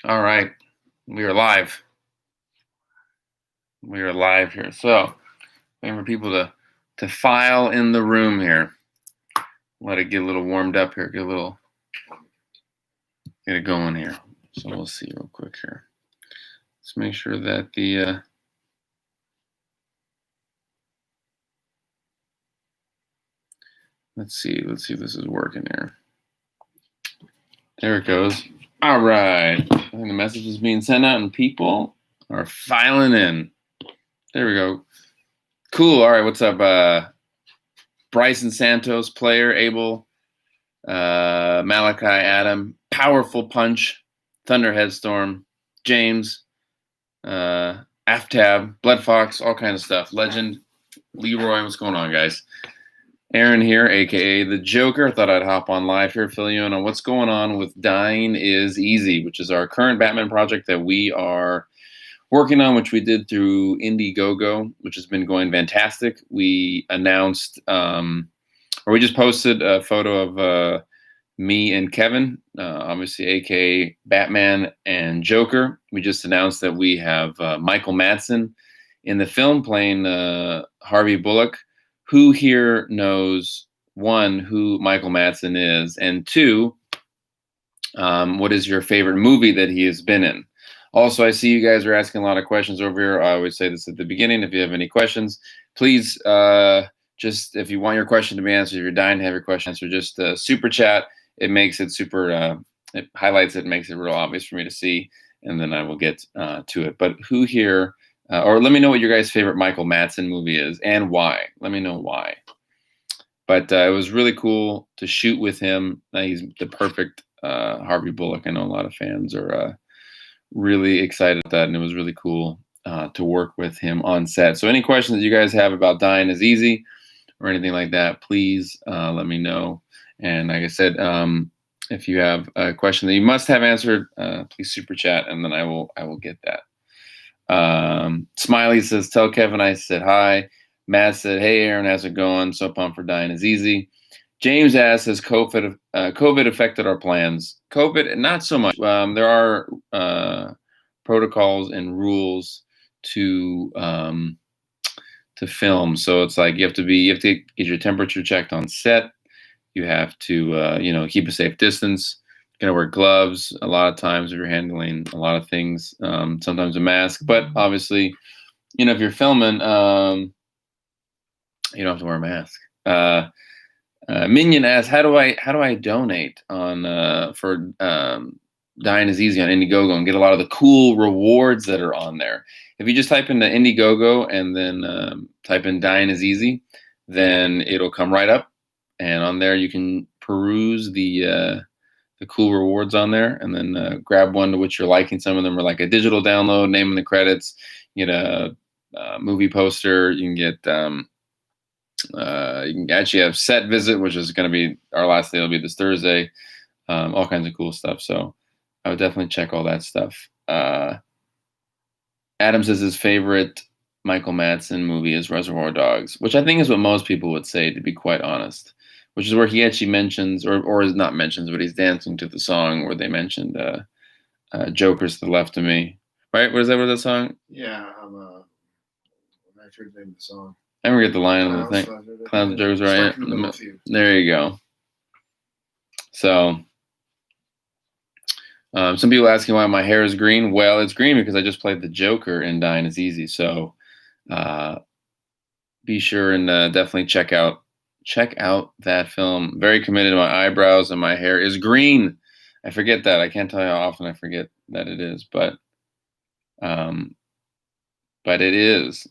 All right, we are live. We are live here. So, waiting for people to file in the room here. Let it get a little warmed up here. Get it going here. So we'll see real quick here. Let's make sure that the let's see if this is working here. There it goes. All right. I think the message is being sent out and people are filing in. There we go. Cool. All right. What's up? Bryson Santos, player, Abel, Malachi, Adam, Powerful Punch, Thunderhead Storm, James, Aftab, Blood Fox, all kind of stuff. Legend, Leroy, what's going on, guys? Aaron here, aka the Joker. Thought I'd hop on live here, fill you in on what's going on with Dying is Easy, which is our current Batman project that we are working on, which we did through Indiegogo, which has been going fantastic. We announced, or we just posted a photo of me and Kevin, obviously aka Batman and Joker. We just announced that we have Michael Madsen in the film playing Harvey Bullock. Who here knows, one, who Michael Madsen is, and two, what is your favorite movie that he has been in? Also, I see you guys are asking a lot of questions over here. I always say this at the beginning. If you have any questions, please just, if you want your question to be answered, if you're dying to have your question answered, just super chat. It makes it super, it highlights it, makes it real obvious for me to see, and then I will get to it. But who here, or let me know what your guys' favorite Michael Madsen movie is and why. Let me know why. But it was really cool to shoot with him. He's the perfect Harvey Bullock. I know a lot of fans are really excited at that, and it was really cool to work with him on set. So any questions that you guys have about Dying is Easy or anything like that, please let me know. And like I said, if you have a question that you must have answered, please super chat, and then I will get that. Smiley says, tell Kevin I said hi. Matt said, hey Aaron, how's it going? So pumped for Dying is Easy. James asks, has COVID affected our plans? COVID, not so much. There are protocols and rules to film. So it's like you have to get your temperature checked on set. You have to keep a safe distance. You're gonna wear gloves a lot of times if you're handling a lot of things. Sometimes a mask, but obviously, if you're filming, you don't have to wear a mask. Minion asks, how do I donate on for Dying is Easy on Indiegogo and get a lot of the cool rewards that are on there? If you just type into Indiegogo and then type in Dying is Easy, then it'll come right up, and on there you can peruse the cool rewards on there, and then grab one to which you're liking. Some of them are like a digital download, name in the credits. You get a movie poster. You can get you can actually have set visit, which is going to be our last day. It'll be this Thursday. All kinds of cool stuff. So I would definitely check all that stuff. Adam says his favorite Michael Madsen movie is Reservoir Dogs, which I think is what most people would say, to be quite honest. Which is where he actually mentions, or is not mentions, but he's dancing to the song where they mentioned Joker's to the left of me. Right? What is that song? Yeah, I'm not sure the name of the song. I forget the line of the thing. Clowns, Joker's right. There you go. So, some people asking why my hair is green. Well, it's green because I just played the Joker in Dying is Easy. So, be sure and definitely check out that film. Very committed. My eyebrows and my hair is green. I forget that. I can't tell you how often I forget that it is, but it is.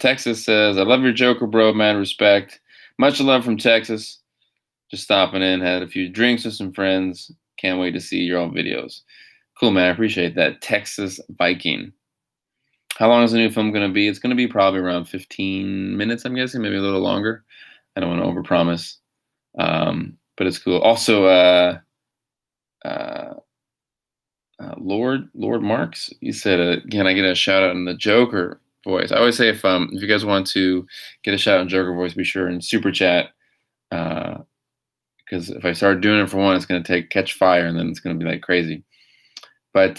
Texas says, I love your Joker, bro. Mad respect. Much love from Texas. Just stopping in. Had a few drinks with some friends. Can't wait to see your old videos. Cool, man. I appreciate that. Texas Viking. How long is the new film going to be? It's going to be probably around 15 minutes, I'm guessing. Maybe a little longer. I don't want to overpromise. But it's cool. Also, Lord Marks, he said, can I get a shout out in the Joker voice? I always say if you guys want to get a shout out in Joker voice, be sure and super chat, because if I start doing it for one, it's going to catch fire, and then it's going to be like crazy. But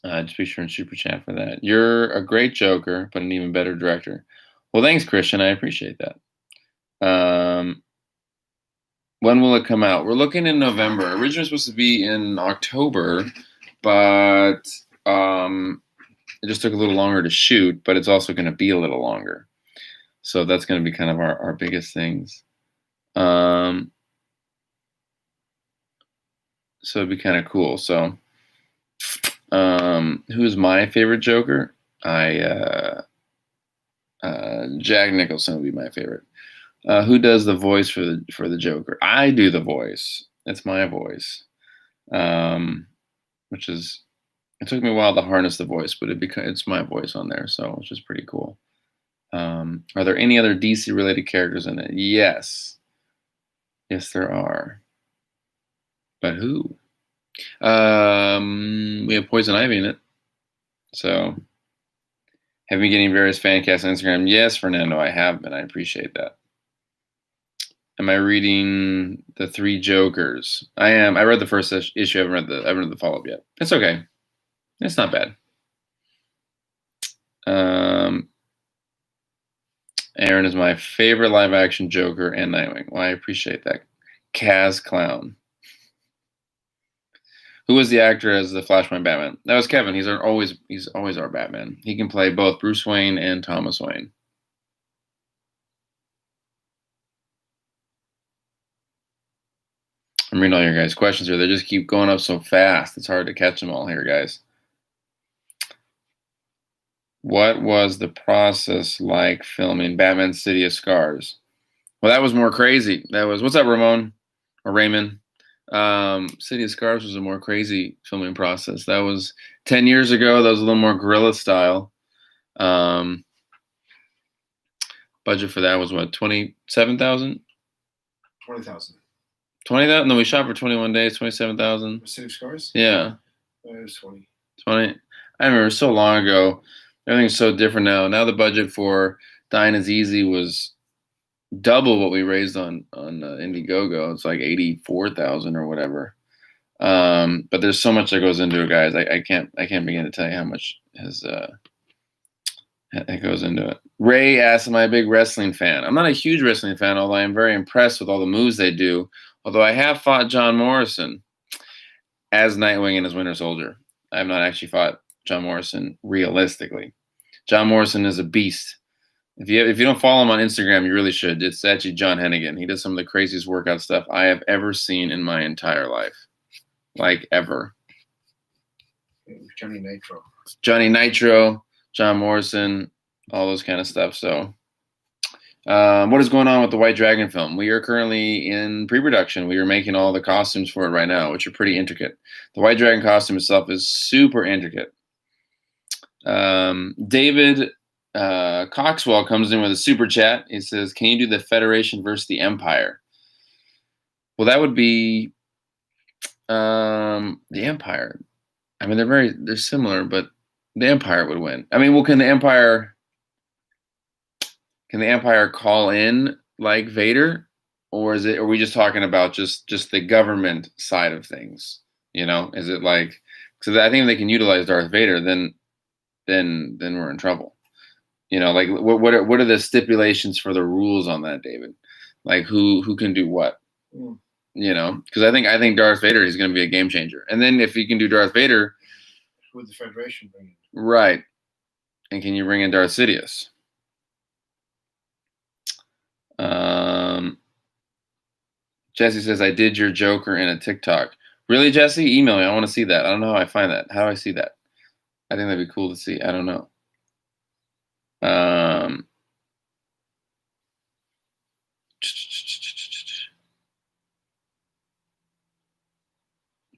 just be sure and super chat for that. You're a great Joker, but an even better director. Well, thanks, Christian. I appreciate that. When will it come out? We're looking in November. Originally supposed to be in October, but it just took a little longer to shoot, but it's also going to be a little longer. So that's going to be kind of our biggest things. So it'd be kind of cool. So who's my favorite Joker? Jack Nicholson would be my favorite. Who does the voice for the Joker? I do the voice. It's my voice. Which is, it took me a while to harness the voice, but it's my voice on there, so it's just pretty cool. Are there any other DC related characters in it? Yes. Yes, there are. But who? We have Poison Ivy in it. So, have you been getting various fan casts on Instagram? Yes, Fernando, I have been. I appreciate that. Am I reading the Three Jokers? I am. I read the first issue. I haven't read the follow-up yet. It's okay. It's not bad. Aaron is my favorite live-action Joker and Nightwing. Well, I appreciate that. Kaz Clown. Who was the actor as the Flashpoint Batman? That was Kevin. He's always our Batman. He can play both Bruce Wayne and Thomas Wayne. I'm reading all your guys' questions here. They just keep going up so fast. It's hard to catch them all here, guys. What was the process like filming Batman City of Scars? Well, that was more crazy. That was, what's up, Ramon or Raymond? City of Scars was a more crazy filming process. That was 10 years ago. That was a little more guerrilla style. Budget for that was what, 27,000? 20,000. 20,000? No, we shot for 21 days, 27,000. City of Scars? Yeah. It was 20. 20. I remember so long ago. Everything's so different now. Now the budget for Dying is Easy was double what we raised on Indiegogo. It's like 84,000 or whatever. But there's so much that goes into it, guys. I can't begin to tell you how much that goes into it. Ray asks, am I a big wrestling fan? I'm not a huge wrestling fan, although I am very impressed with all the moves they do. Although I have fought John Morrison as Nightwing and as Winter Soldier. I have not actually fought John Morrison realistically. John Morrison is a beast. If you don't follow him on Instagram, you really should. It's actually John Hennigan. He does some of the craziest workout stuff I have ever seen in my entire life. Like, ever. Johnny Nitro, John Morrison, all those kind of stuff. So, what is going on with the White Dragon film? We are currently in pre-production. We are making all the costumes for it right now, which are pretty intricate. The White Dragon costume itself is super intricate. David Coxwell comes in with a super chat. He says, can you do the Federation versus the Empire? Well, that would be the Empire. I mean, they're similar, but the Empire would win. I mean, well, can the Empire call in like Vader, or are we just talking about just the government side of things? You know, is it like, because I think if they can utilize Darth Vader, then we're in trouble. You know, like what are the stipulations for the rules on that, David? Like who can do what? Mm. You know, because I think Darth Vader is going to be a game changer. And then if you can do Darth Vader, who would the Federation bring in? Right? And can you bring in Darth Sidious? Jesse says, I did your Joker in a TikTok. Really, Jesse? Email me. I want to see that. I don't know how I find that. How do I see that? I think that'd be cool to see. I don't know.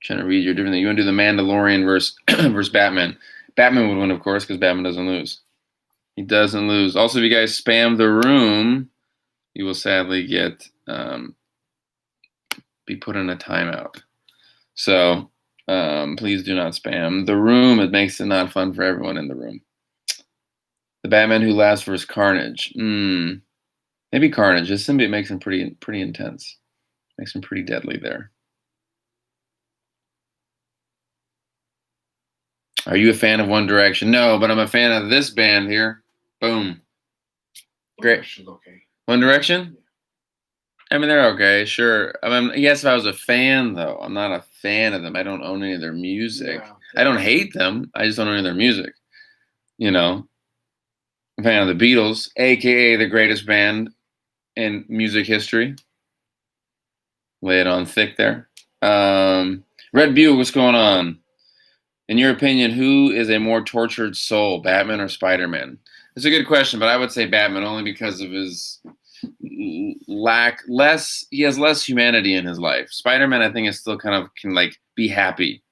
Trying to read your different thing. You want to do the Mandalorian versus Batman. Batman would win, of course, because Batman doesn't lose. He doesn't lose. Also, if you guys spam the room, you will sadly get be put in a timeout. So please do not spam the room. It makes it not fun for everyone in the room. The Batman Who Laughs versus Carnage. Maybe Carnage. This symbiote makes him pretty intense. Makes him pretty deadly there. Are you a fan of One Direction? No, but I'm a fan of this band here. Boom. Great. Okay. One Direction? I mean, they're okay, sure. I mean, yes, if I was a fan, though, I'm not a fan of them. I don't own any of their music. Yeah. I don't hate them. I just don't own any of their music. You know, I'm a fan of the Beatles, a.k.a. the greatest band in music history. Lay it on thick there. Red Buell, what's going on? In your opinion, who is a more tortured soul, Batman or Spider-Man? It's a good question, but I would say Batman only because of his he has less humanity in his life. Spider-Man, I think, is still kind of can like be happy.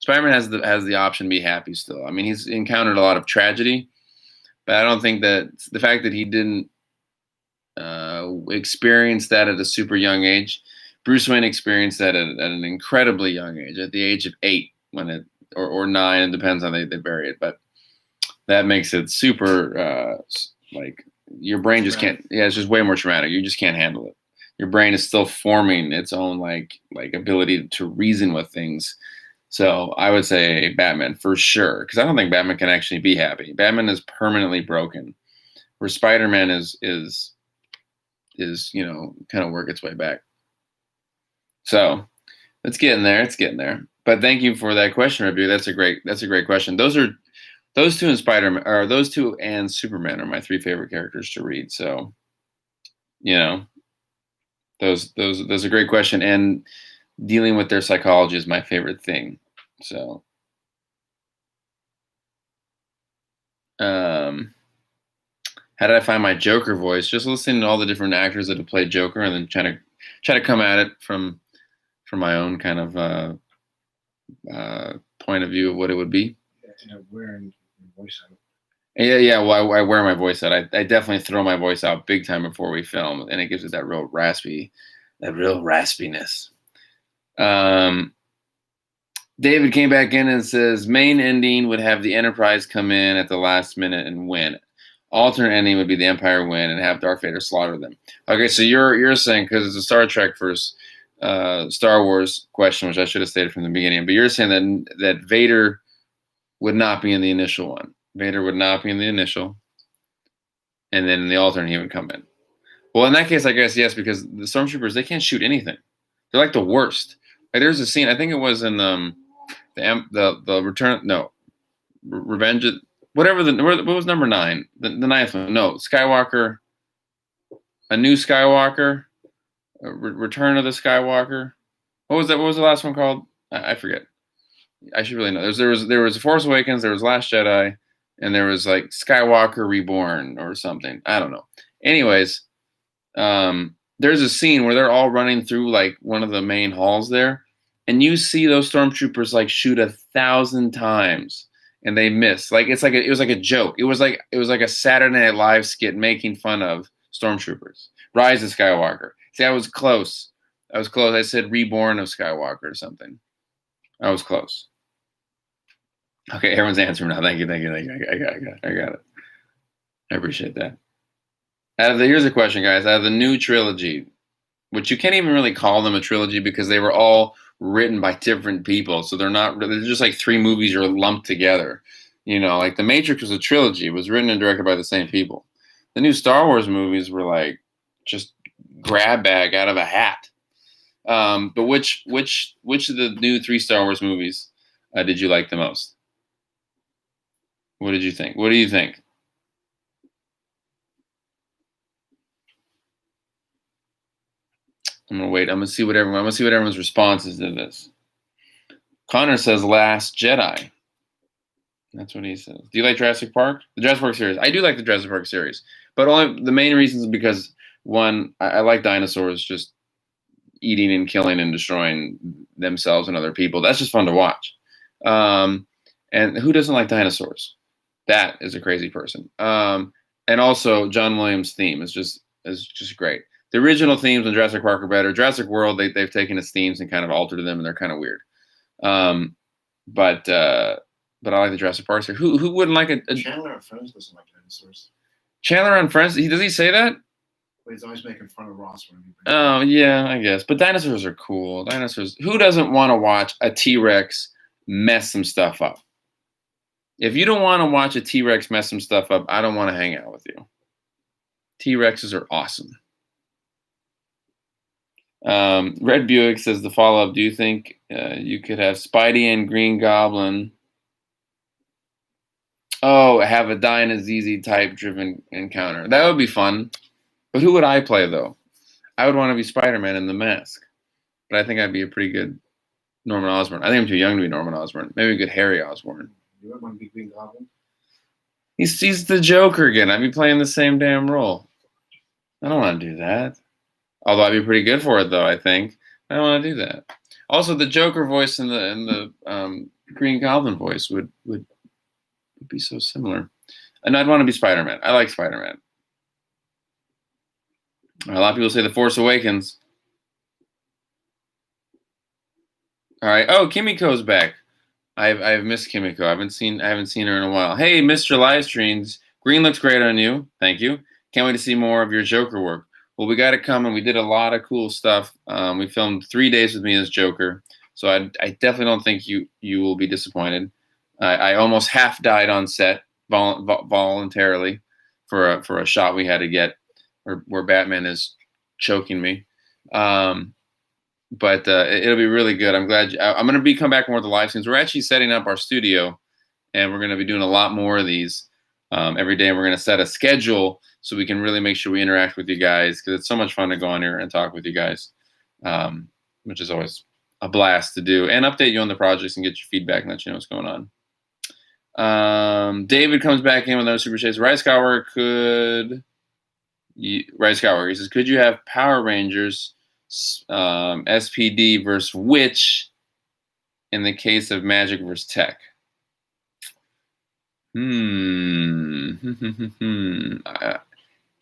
Spider-Man has the option to be happy still. I mean, he's encountered a lot of tragedy, but I don't think that the fact that he didn't experience that at a super young age. Bruce Wayne experienced that at an incredibly young age, at the age of 8, or 9. It depends on they bury it, but that makes it super like your brain just can't. Yeah, it's just way more traumatic. You just can't handle it. Your brain is still forming its own like ability to reason with things. So I would say Batman for sure, because I don't think Batman can actually be happy. Batman is permanently broken, where Spider-Man is kind of work its way back. So it's getting there. It's getting there. But thank you for that question, review. That's a great question. Those two and Spider-Man, or those two and Superman are my 3 favorite characters to read. So, those a great question, and dealing with their psychology is my favorite thing. So, how did I find my Joker voice? Just listening to all the different actors that have played Joker, and then try to come at it from my own kind of point of view of what it would be. Yeah, wearing your voice out. Yeah. Well, I wear my voice out. I definitely throw my voice out big time before we film, and it gives it that real raspiness. David came back in and says main ending would have the Enterprise come in at the last minute and win. Alternate ending would be the Empire win and have Darth Vader slaughter them. Okay, so you're saying, because it's a Star Trek versus Star Wars question, which I should have stated from the beginning, but you're saying that Vader would not be in the initial one. Vader would not be in the initial, and then in the alternate he would come in. Well, in that case, I guess yes, because the Stormtroopers, they can't shoot anything. They're like the worst. Like, there's a scene, I think it was in the Return, no, Revenge, whatever what was number 9, the 9th one? No, Skywalker, A New Skywalker, Return of the Skywalker. What was that? What was the last one called? I forget. I should really know. There was Force Awakens, there was Last Jedi, and there was like Skywalker Reborn or something. I don't know. Anyways, there's a scene where they're all running through like one of the main halls there, and you see those stormtroopers like shoot 1,000 times and they miss. Like it was like a joke. It was like a Saturday Night Live skit making fun of stormtroopers. Rise of Skywalker. See, I was close. I said Reborn of Skywalker or something. I was close. Okay, everyone's answering now. Thank you. I got it. I appreciate that. Here's a question, guys. Out of the new trilogy, which you can't even really call them a trilogy because they were all written by different people, so they're just like 3 movies are lumped together. Like The Matrix was a trilogy. It was written and directed by the same people. The new Star Wars movies were like just grab bag out of a hat. But which of the new 3 Star Wars movies did you like the most? What did you think? What do you think? I'm gonna wait. I'm gonna see what everyone's response is to this. Connor says Last Jedi. That's what he says. Do you like Jurassic Park? The Jurassic Park series. I do like the Jurassic Park series, but only the main reason is because, one, I like dinosaurs just eating and killing and destroying themselves and other people. That's just fun to watch. And who doesn't like dinosaurs? That is a crazy person. And also John Williams' theme is just great. The original themes in Jurassic Park are better. Jurassic World, they've taken its themes and kind of altered them, and they're kind of weird. But I like the Jurassic Park series. Who wouldn't like a Chandler on Friends doesn't like dinosaurs. Chandler on Friends? Does he say that? But he's always making fun of Ross. Oh yeah, I guess. But dinosaurs are cool. Dinosaurs. Who doesn't want to watch a T-Rex mess some stuff up? If you don't want to watch a T-Rex mess some stuff up, I don't want to hang out with you. T-Rexes are awesome. Red Buick says the follow-up, do you think you could have Spidey and Green Goblin have a Die and a ZZ type driven encounter? That would be fun. But who would I play, though? I would want to be Spider-Man in the mask. But I think I'd be a pretty good Norman Osborn. I think I'm too young to be Norman Osborn. Maybe a good Harry Osborn. You ever want to be Green Goblin? He's the Joker again. I'd be playing the same damn role. I don't want to do that. Although I'd be pretty good for it, though, I think. I don't want to do that. Also, the Joker voice and the Green Goblin voice would be so similar. And I'd want to be Spider-Man. I like Spider-Man. A lot of people say The Force Awakens. All right. Oh, Kimiko's back. I've missed Kimiko. I haven't seen her in a while. Hey, Mr. Livestreams. Green looks great on you. Thank you. Can't wait to see more of your Joker work. Well, we got it coming. We did a lot of cool stuff. We filmed 3 days with me as Joker. So I definitely don't think you will be disappointed. I almost half died on set voluntarily for a shot we had to get where Batman is choking me. But it'll be really good. I'm glad. I'm going to come back more with the live streams. We're actually setting up our studio, and we're going to be doing a lot more of these every day. And we're going to set a schedule so we can really make sure we interact with you guys, because it's so much fun to go on here and talk with you guys, which is always a blast to do, and update you on the projects and get your feedback and let you know what's going on. David comes back in with another super chase. Rice Scour he says, could you have Power Rangers SPD versus Witch in the case of Magic versus Tech?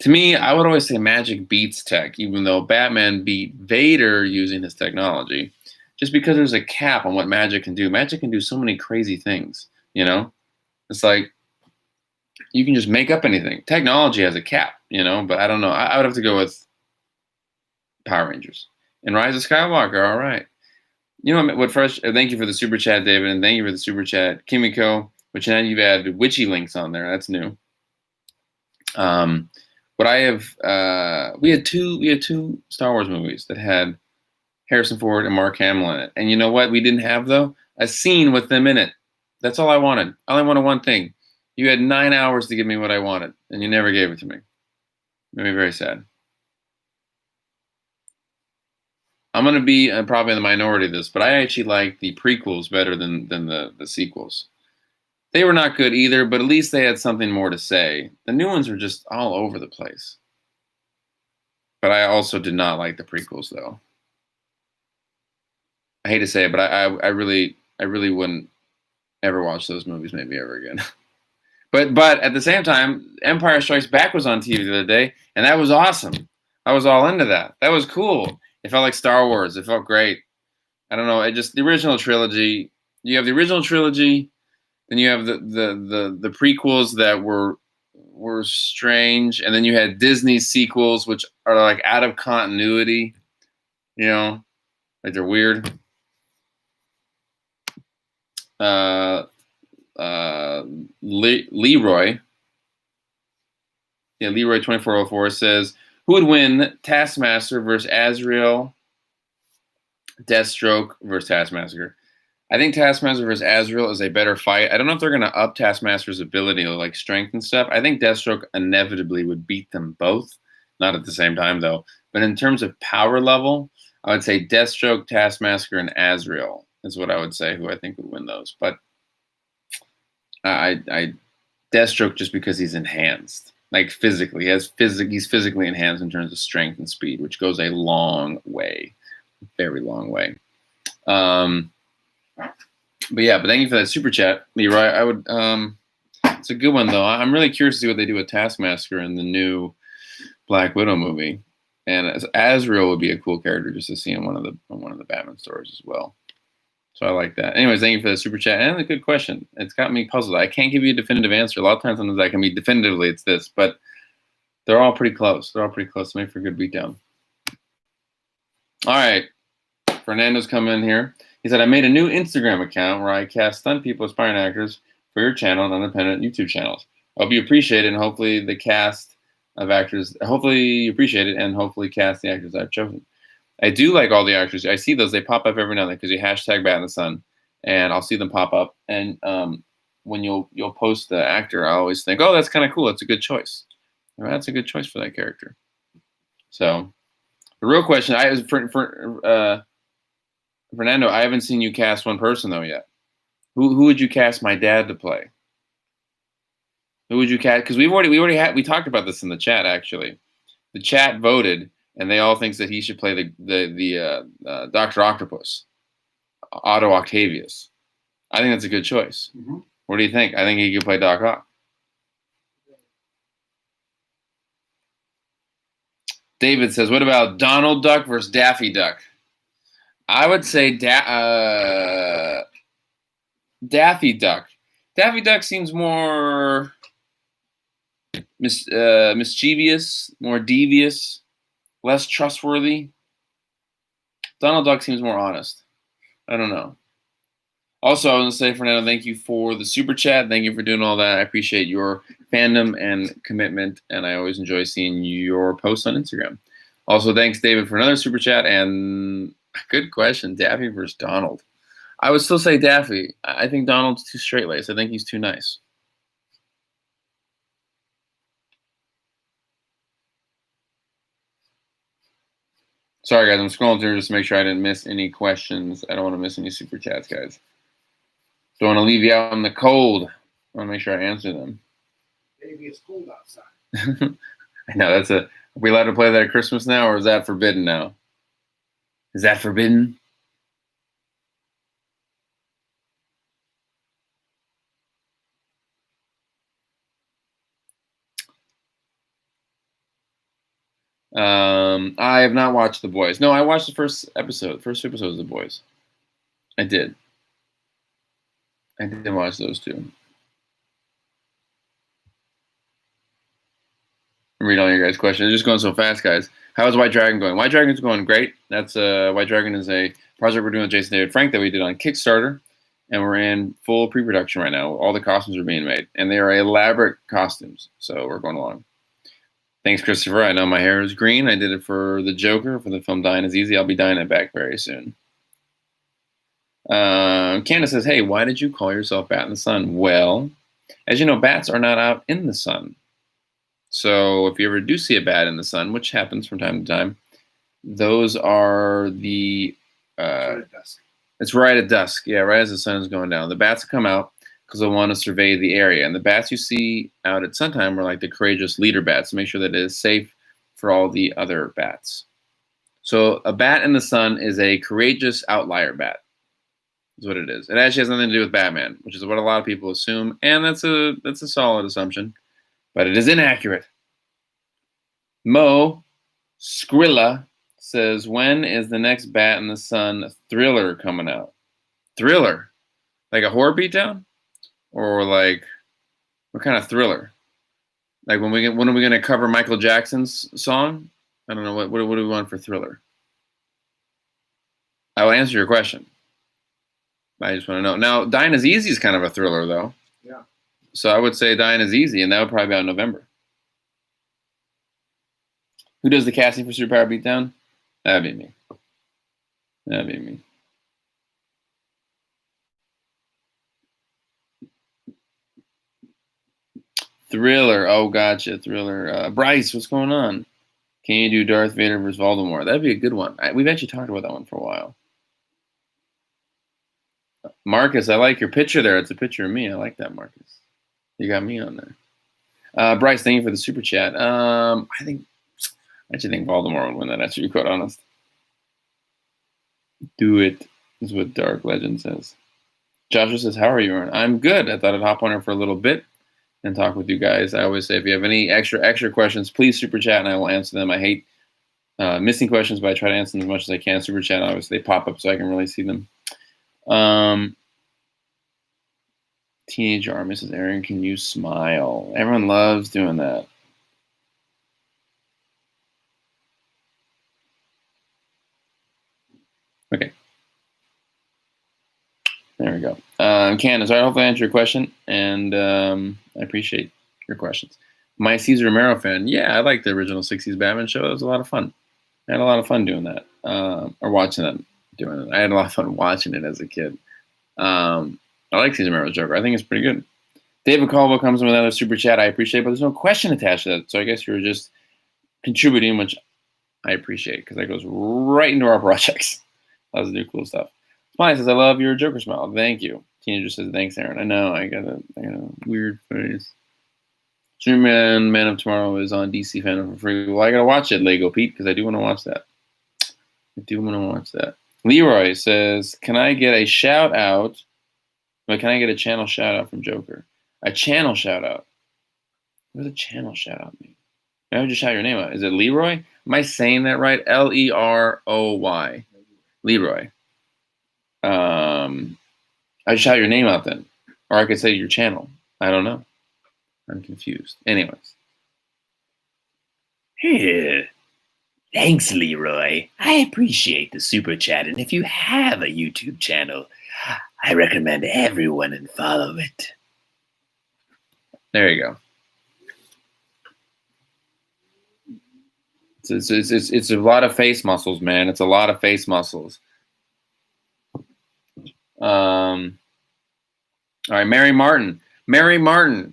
To me, I would always say Magic beats Tech, even though Batman beat Vader using his technology, just because there's a cap on what Magic can do. Magic can do so many crazy things, you know? It's like you can just make up anything. Technology has a cap, you know, but I don't know. I would have to go with Power Rangers. And Rise of Skywalker, all right. You know what? First, thank you for the super chat, David, and thank you for the super chat, Kimiko. Which now you've added witchy links on there. That's new. But I have we had two Star Wars movies that had Harrison Ford and Mark Hamill in it. And you know what we didn't have, though? A scene with them in it. That's all I wanted. I only wanted one thing. You had 9 hours to give me what I wanted, and you never gave it to me. Made me very sad. I'm going to be probably in the minority of this, but I actually like the prequels better than the sequels. They were not good either, but at least they had something more to say. The new ones are just all over the place. But I also did not like the prequels, though. I hate to say it, but I really wouldn't ever watch those movies maybe ever again. But at the same time, Empire Strikes Back was on TV the other day, and that was awesome. I was all into that. That was cool. It felt like Star Wars. It felt great. I don't know. It just, the original trilogy. You have the original trilogy, then you have the prequels that were strange, and then you had Disney sequels, which are like out of continuity. You know, like they're weird. Leroy. Yeah, Leroy 2404 says, who would win, Taskmaster versus Azrael, Deathstroke versus Taskmaster? I think Taskmaster versus Azrael is a better fight. I don't know if they're going to up Taskmaster's ability, like strength and stuff. I think Deathstroke inevitably would beat them both. Not at the same time, though. But in terms of power level, I would say Deathstroke, Taskmaster, and Azrael is what I would say who I think would win those. But I Deathstroke just because he's enhanced. Like physically. He's physically enhanced in terms of strength and speed, which goes a long way. Very long way. But thank you for that super chat, Leroy. I would it's a good one though. I'm really curious to see what they do with Taskmaster in the new Black Widow movie. And Azrael would be a cool character just to see in one of the Batman stories as well. So I like that. Anyways, thank you for the super chat. And a good question. It's got me puzzled. I can't give you a definitive answer. A lot of times sometimes I can be definitively it's this, but they're all pretty close. They're all pretty close to make for a good beatdown. All right. Fernando's coming in here. He said, I made a new Instagram account where I cast stunt people, aspiring actors, for your channel and independent YouTube channels. I hope you appreciate it, and hopefully the cast of actors, hopefully you appreciate it, and hopefully cast the actors I've chosen. I do like all the actors. I see those. They pop up every now and then because you hashtag Bat in the Sun, and I'll see them pop up. And when you'll post the actor, I always think, oh, that's kind of cool. That's a good choice. Well, that's a good choice for that character. So the real question, Fernando, I haven't seen you cast one person though yet. Who would you cast my dad to play? Who would you cast? Because we talked about this in the chat actually. The chat voted, and they all think that he should play the Dr. Octopus, Otto Octavius. I think that's a good choice. Mm-hmm. What do you think? I think he could play Doc Ock. David says, "What about Donald Duck versus Daffy Duck?" I would say Daffy Duck. Daffy Duck seems more mischievous, more devious, less trustworthy. Donald Duck seems more honest. I don't know. Also, I want to say, Fernando, thank you for the super chat. Thank you for doing all that. I appreciate your fandom and commitment, and I always enjoy seeing your posts on Instagram. Also, thanks, David, for another super chat. And good question, Daffy versus Donald. I would still say Daffy. I think Donald's too straight-laced. I think he's too nice. Sorry, guys. I'm scrolling through just to make sure I didn't miss any questions. I don't want to miss any super chats, guys. Don't want to leave you out in the cold. I want to make sure I answer them. Maybe it's cold outside. I know that's are we allowed to play that at Christmas now, or is that forbidden now? Is that forbidden? I have not watched The Boys. No, I watched the first episode. First two episodes of The Boys. I did. I did watch those two. Read all your guys' questions. They're just going so fast, guys. How is White Dragon going? White Dragon's going great. That's White Dragon is a project we're doing with Jason David Frank that we did on Kickstarter, and we're in full pre-production right now. All the costumes are being made, and they are elaborate costumes. So we're going along. Thanks, Christopher. I know my hair is green. I did it for the Joker for the film Dying is Easy. I'll be dyeing it back very soon. Candace says, "Hey, why did you call yourself Bat in the Sun?" Well, as you know, bats are not out in the sun. So if you ever do see a bat in the sun, which happens from time to time, those are the Right at dusk. It's right at dusk. Yeah, right as the sun is going down. The bats come out because they want to survey the area. And the bats you see out at suntime are like the courageous leader bats to make sure that it is safe for all the other bats. So a bat in the sun is a courageous outlier bat. Is what it is. It actually has nothing to do with Batman, which is what a lot of people assume, and that's a solid assumption. But it is inaccurate. Mo Skrilla says, when is the next Bat in the Sun thriller coming out? Thriller? Like a horror beatdown? Or like, what kind of thriller? Like when are we going to cover Michael Jackson's song? I don't know. What do we want for thriller? I will answer your question. I just want to know. Now, Dying is Easy is kind of a thriller, though. Yeah. So I would say Dying is Easy, and that would probably be out in November. Who does the casting for Superpower Beatdown? That'd be me. That'd be me. Thriller. Oh, gotcha. Thriller. Bryce, what's going on? Can you do Darth Vader versus Voldemort? That'd be a good one. We've actually talked about that one for a while. Marcus, I like your picture there. It's a picture of me. I like that, Marcus. You got me on there. Bryce, thank you for the super chat. I actually think Voldemort would win that, to be quite honest. Do it, is what Dark Legend says. Joshua says, how are you, Aaron? I'm good. I thought I'd hop on here for a little bit and talk with you guys. I always say if you have any extra questions, please super chat and I will answer them. I hate missing questions, but I try to answer them as much as I can. Super chat, obviously, they pop up so I can really see them. Teenage Army says, Aaron, can you smile? Everyone loves doing that. Okay. There we go. Candace, I hope I answered your question, and I appreciate your questions. My Cesar Romero fan, yeah, I like the original 60s Batman show. It was a lot of fun. I had a lot of fun doing that, or watching that, doing it. I had a lot of fun watching it as a kid. I like Cesar Romero's Joker. I think it's pretty good. David Caldwell comes in with another super chat. I appreciate, but there's no question attached to that. So I guess you're just contributing, which I appreciate because that goes right into our projects. Lots of new cool stuff. Smiley says, "I love your Joker smile." Thank you. Teenager says, "Thanks, Aaron." I know I got a weird face. Superman, Man of Tomorrow is on DC Fandom for free. Well, I gotta watch it, Lego Pete, because I do want to watch that. Leroy says, "Can I get a shout out? But can I get a channel shout out from Joker? A channel shout out. What does a channel shout out mean? I would just shout your name out. Is it Leroy? Am I saying that right? Leroy. Leroy. I shout your name out then, or I could say your channel. I don't know. I'm confused. Anyways. Here. Thanks, Leroy. I appreciate the super chat, and if you have a YouTube channel, I recommend everyone follow it. There you go. It's a lot of face muscles, man. It's a lot of face muscles. All right, Mary Martin. Mary Martin.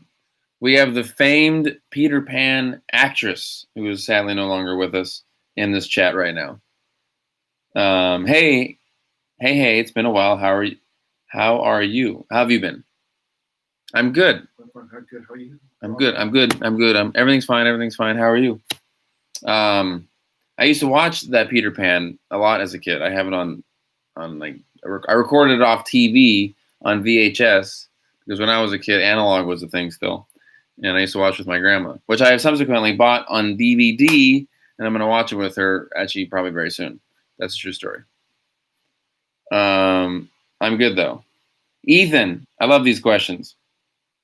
We have the famed Peter Pan actress who is sadly no longer with us in this chat right now. Hey, it's been a while. How are you? How have you been? I'm good. How are you? I'm good. Everything's fine. How are you? I used to watch that Peter Pan a lot as a kid. I have it on like I recorded it off TV on VHS because when I was a kid, analog was the thing still, and I used to watch with my grandma, which I have subsequently bought on DVD, and I'm going to watch it with her actually probably very soon. That's a true story. I'm good though. Ethan, I love these questions,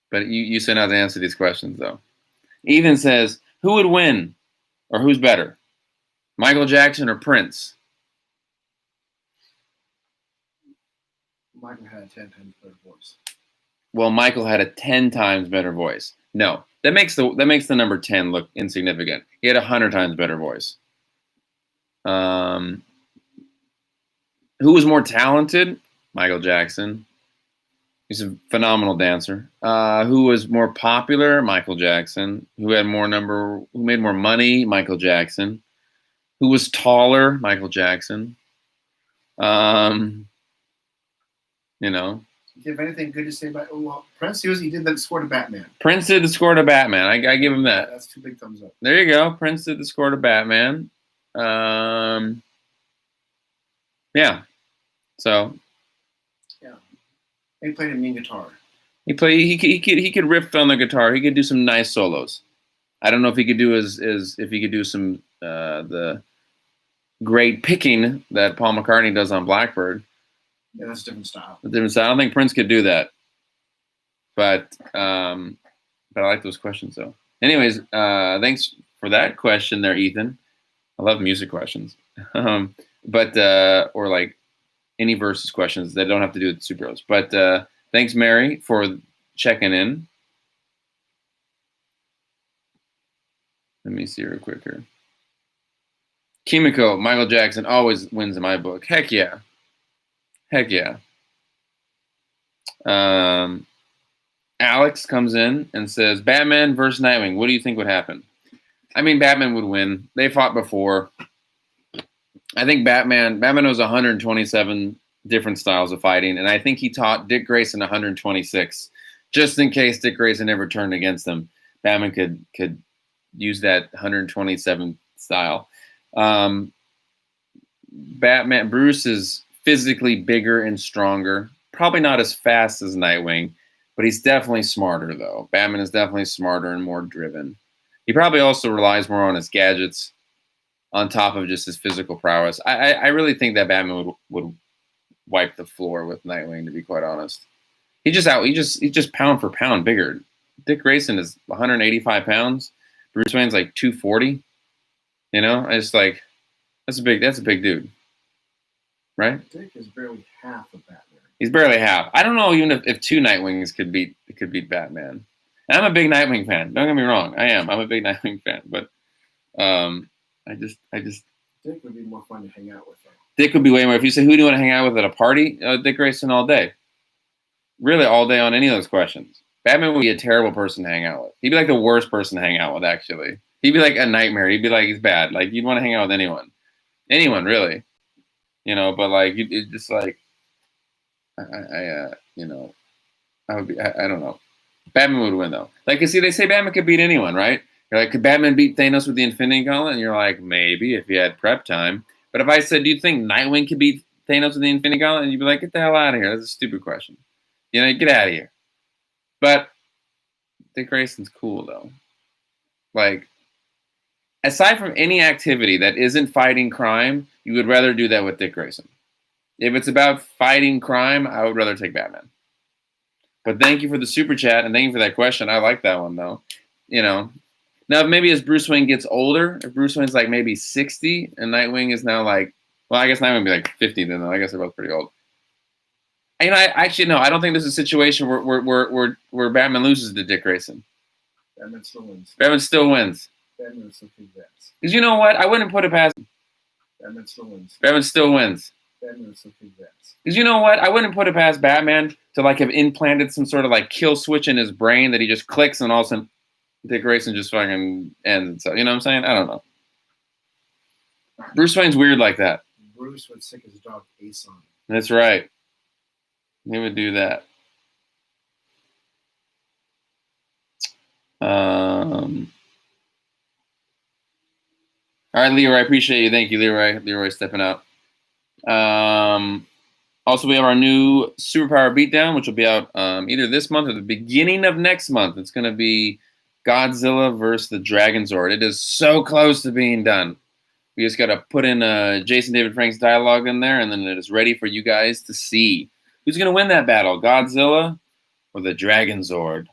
but you said not to answer these questions though. Ethan says, who would win or who's better, Michael Jackson or Prince? Michael had a 10 times better voice. Well, Michael had a 10 times better voice. No, that makes the number 10 look insignificant. He had 100 times better voice. Who was more talented? Michael Jackson. He's a phenomenal dancer. Who was more popular? Michael Jackson. Who made more money? Michael Jackson. Who was taller? Michael Jackson. You know. Do you have anything good to say about Prince? He did the score to Batman. Prince did the score to Batman. I give him that. That's 2 big thumbs up. There you go. Prince did the score to Batman. Yeah. So. Yeah. He played a mean guitar. He could riff on the guitar. He could do some nice solos. I don't know if he could do some the great picking that Paul McCartney does on Blackbird. Yeah, that's a different style. I don't think Prince could do that. But I like those questions though. Anyways, thanks for that question there, Ethan. I love music questions. Or like any versus questions that don't have to do with superheroes. But thanks, Mary, for checking in. Let me see real quick here. Kimiko, Michael Jackson always wins in my book. Heck yeah. Alex comes in and says, Batman versus Nightwing. What do you think would happen? I mean, Batman would win. They fought before. I think Batman knows 127 different styles of fighting, and I think he taught Dick Grayson 126, just in case Dick Grayson ever turned against him. Batman could use that 127 style. Bruce is physically bigger and stronger. Probably not as fast as Nightwing, but he's definitely smarter, though. Batman is definitely smarter and more driven. He probably also relies more on his gadgets on top of just his physical prowess. I really think that Batman would wipe the floor with Nightwing, to be quite honest. He's just pound for pound bigger. Dick Grayson is 185 pounds. Bruce Wayne's like 240. You know, I just that's a big dude. Right? Dick is barely half of Batman. He's barely half. I don't know even if two Nightwings could beat Batman. And I'm a big Nightwing fan. Don't get me wrong. I am. I'm a big Nightwing fan. But I just Dick would be more fun to hang out with. Though. Dick would be way more. If you say who do you want to hang out with at a party, Dick Grayson all day. Really, all day on any of those questions. Batman would be a terrible person to hang out with. He'd be like the worst person to hang out with. Actually, he'd be like a nightmare. He'd be like he's bad. Like you'd want to hang out with anyone really. You know, but like it's just like I would be. I don't know. Batman would win though. Like you see, they say Batman could beat anyone, right? You're like, could Batman beat Thanos with the Infinity Gauntlet? And you're like, maybe if he had prep time. But if I said, do you think Nightwing could beat Thanos with the Infinity Gauntlet? And you'd be like, get the hell out of here. That's a stupid question. You know, get out of here. But Dick Grayson's cool though. Like, aside from any activity that isn't fighting crime, you would rather do that with Dick Grayson. If it's about fighting crime, I would rather take Batman. But thank you for the super chat and thank you for that question. I like that one though. You know. Now maybe as Bruce Wayne gets older, if Bruce Wayne's like maybe 60 and Nightwing is now like, well, I guess Nightwing would be like 50 then though. I guess they're both pretty old. And I actually no, I don't think there's a situation where Batman loses to Dick Grayson. Batman still wins. Batman still wins. Batman still kicks. Because you know what? I wouldn't put it past. Batman still wins. Batman still wins. Batman still kicks. Because you know what? I wouldn't put it past Batman to like have implanted some sort of like kill switch in his brain that he just clicks and all of a sudden Dick Grayson just fucking ends. So you know what I'm saying? I don't know. Bruce Wayne's weird like that. Bruce would sick his dog Ace on him. That's right. He would do that. All right, Leroy, I appreciate you. Thank you, Leroy. Leroy stepping out. Also, we have our new Superpower Beatdown, which will be out either this month or the beginning of next month. It's going to be Godzilla versus the Dragon Zord. It is so close to being done. We just got to put in Jason David Frank's dialogue in there, and then it is ready for you guys to see. Who's going to win that battle, Godzilla or the Dragon Zord?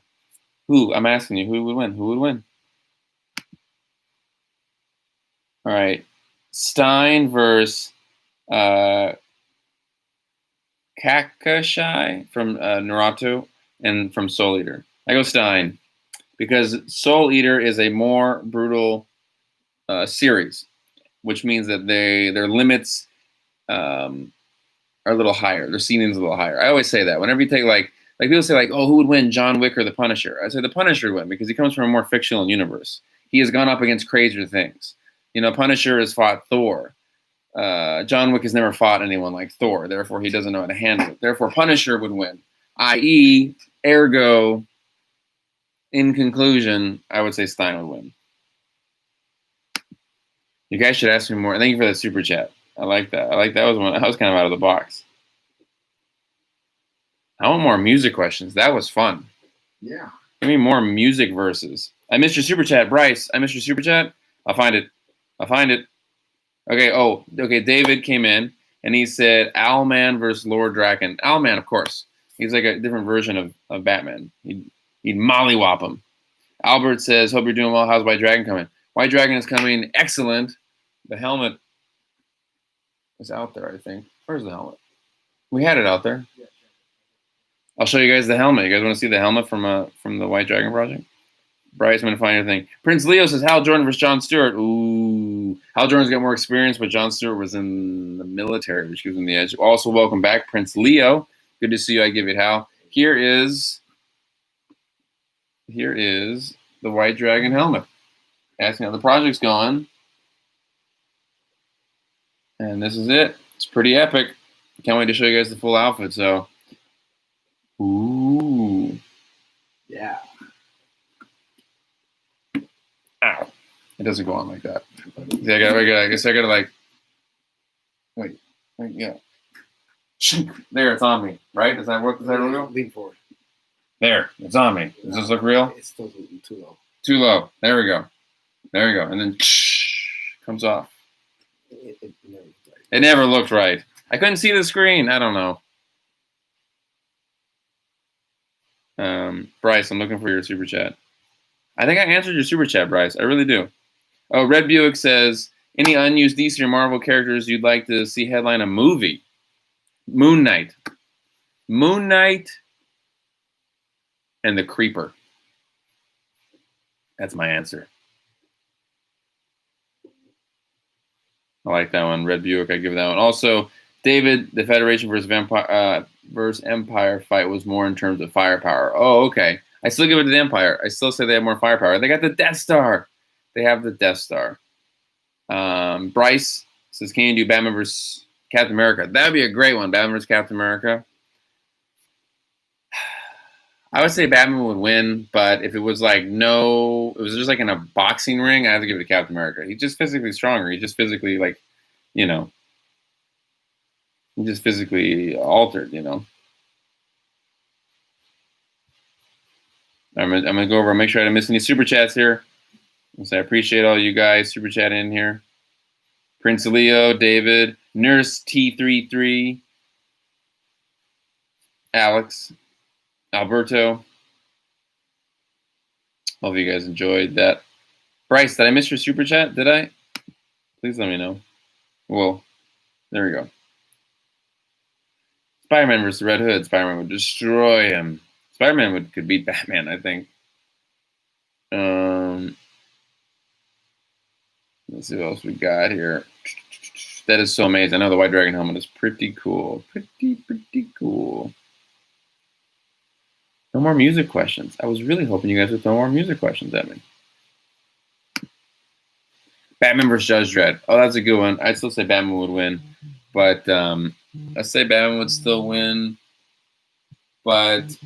Who? I'm asking you, who would win? Who would win? All right. Stein versus Kakashi from Naruto and from Soul Eater. I go Stein because Soul Eater is a more brutal series, which means that their limits are a little higher. Their ceiling's a little higher. I always say that. Whenever you take like people say like, oh, who would win, John Wick or the Punisher? I say the Punisher would win because he comes from a more fictional universe. He has gone up against crazier things. You know, Punisher has fought Thor. John Wick has never fought anyone like Thor. Therefore, he doesn't know how to handle it. Therefore, Punisher would win. I.e., ergo, in conclusion, I would say Stein would win. You guys should ask me more. Thank you for that super chat. I like that. I like that was one. I was kind of out of the box. I want more music questions. That was fun. Yeah. Give me more music verses. I missed your super chat, Bryce. I missed your super chat. I'll find it. Okay. Oh, okay. David came in and he said Owlman versus Lord Draken. Owlman, of course. He's like a different version of Batman. He'd mollywop him. Albert says, hope you're doing well. How's White Dragon coming? White Dragon is coming. Excellent. The helmet is out there, I think. Where's the helmet? We had it out there. I'll show you guys the helmet. You guys want to see the helmet from the White Dragon project? Bryce, I'm going to find your thing. Prince Leo says, Hal Jordan versus Jon Stewart. Ooh. Hal Jordan's got more experience, but Jon Stewart was in the military, which gives him the edge. Also, welcome back, Prince Leo. Good to see you. I give it Hal. Here is the White Dragon helmet. Asking how the project's going. And this is it. It's pretty epic. Can't wait to show you guys the full outfit. So, ooh. Yeah. Ow. It doesn't go on like that. Yeah, I guess I gotta like, wait, yeah. There, it's on me, right? Does that work? Does that real? Lean forward. There, it's on me. Does this look real? It's still too low. Too low. There we go. There we go. And then comes off. It never looked right. I couldn't see the screen. I don't know. Bryce, I'm looking for your super chat. I think I answered your super chat, Bryce. I really do. Oh, Red Buick says, any unused DC or Marvel characters you'd like to see headline a movie? Moon Knight. Moon Knight, and the Creeper. That's my answer. I like that one. Red Buick, I give that one. Also, David, the Federation versus Empire fight was more in terms of firepower. Oh, okay. I still give it to the Empire. I still say they have more firepower. They got the Death Star. They have the Death Star. Bryce says, can you do Batman versus Captain America? That would be a great one. Batman versus Captain America. I would say Batman would win, but if it was like it was just like in a boxing ring, I have to give it to Captain America. He's just physically stronger. He's just physically he's just physically altered, I'm gonna go over and make sure I didn't miss any super chats here. So I appreciate all you guys super chatting in here. Prince Leo, David, Nurse T33, Alex, Alberto. Hope you guys enjoyed that. Bryce, did I miss your super chat? Did I? Please let me know. Well, there we go. Spider-Man versus Red Hood. Spider-Man would destroy him. Spider-Man could beat Batman, I think. Let's see what else we got here. That is so amazing. I know the White Dragon helmet is pretty cool. Pretty cool. No more music questions. I was really hoping you guys would throw more music questions at me. Batman vs. Judge Dredd. Oh, that's a good one. I'd still say Batman would win. But I'd say Batman would still win. But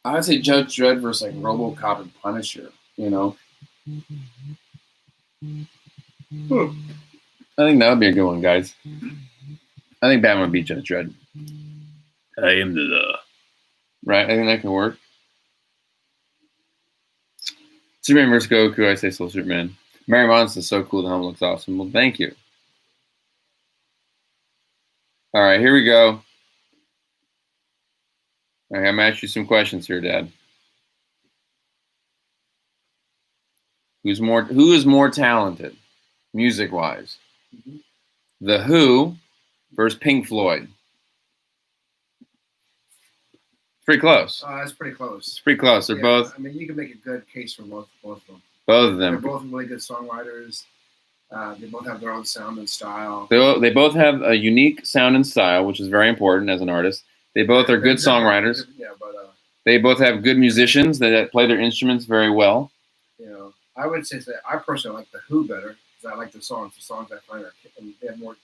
I would say Judge Dredd versus like RoboCop and Punisher, I think that would be a good one, guys. I think Batman would beat Judge Dredd. I am the law. Right, I think that can work. Superman vs. Goku, I say still Superman. Mary Monson is so cool, the helmet looks awesome. Well, thank you. All right, here we go. All right, I'm going to ask you some questions here, Dad. Who is more talented, music-wise? Mm-hmm. The Who versus Pink Floyd. Pretty close. That's pretty close. It's pretty close. They're both. I mean, you can make a good case for both of them. Both of them. They're both really good songwriters. They both have their own sound and style. They both have a unique sound and style, which is very important as an artist. They both are good songwriters. Yeah, but they both have good musicians that play their instruments very well. I would say that I personally like the Who better because I like the songs. The songs I find they have more.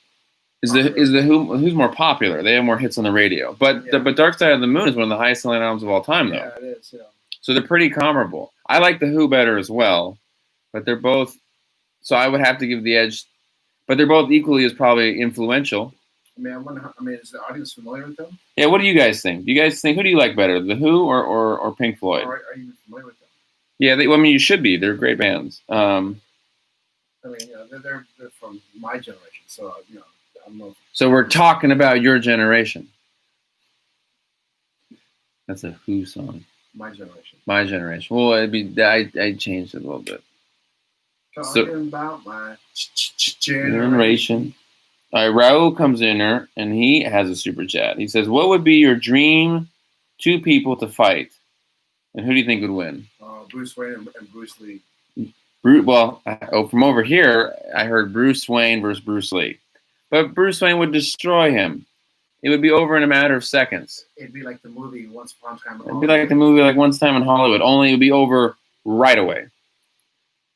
Is the Who's more popular? They have more hits on the radio. But but Dark Side of the Moon is one of the highest selling albums of all time, though. Yeah, it is. Yeah. So they're pretty comparable. I like the Who better as well, but they're both. So I would have to give the edge, but they're both equally as probably influential. I mean, is the audience familiar with them? Yeah. What do you guys think? Do you guys think who do you like better, the Who or Pink Floyd? Are you familiar with them? Yeah. You should be. They're great bands. I mean, they're from my generation, so I'm not. So we're talking about your generation. That's a Who song. My generation. My generation. Well, I changed it a little bit. Talking about my generation. All right, Raul comes in here, and he has a super chat. He says, what would be your dream two people to fight? And who do you think would win? Bruce Wayne and Bruce Lee. From over here, I heard Bruce Wayne versus Bruce Lee. But Bruce Wayne would destroy him. It would be over in a matter of seconds. It'd be like the movie Once Upon a Time in Hollywood. It'd be like the movie Once Time in Hollywood, only it would be over right away.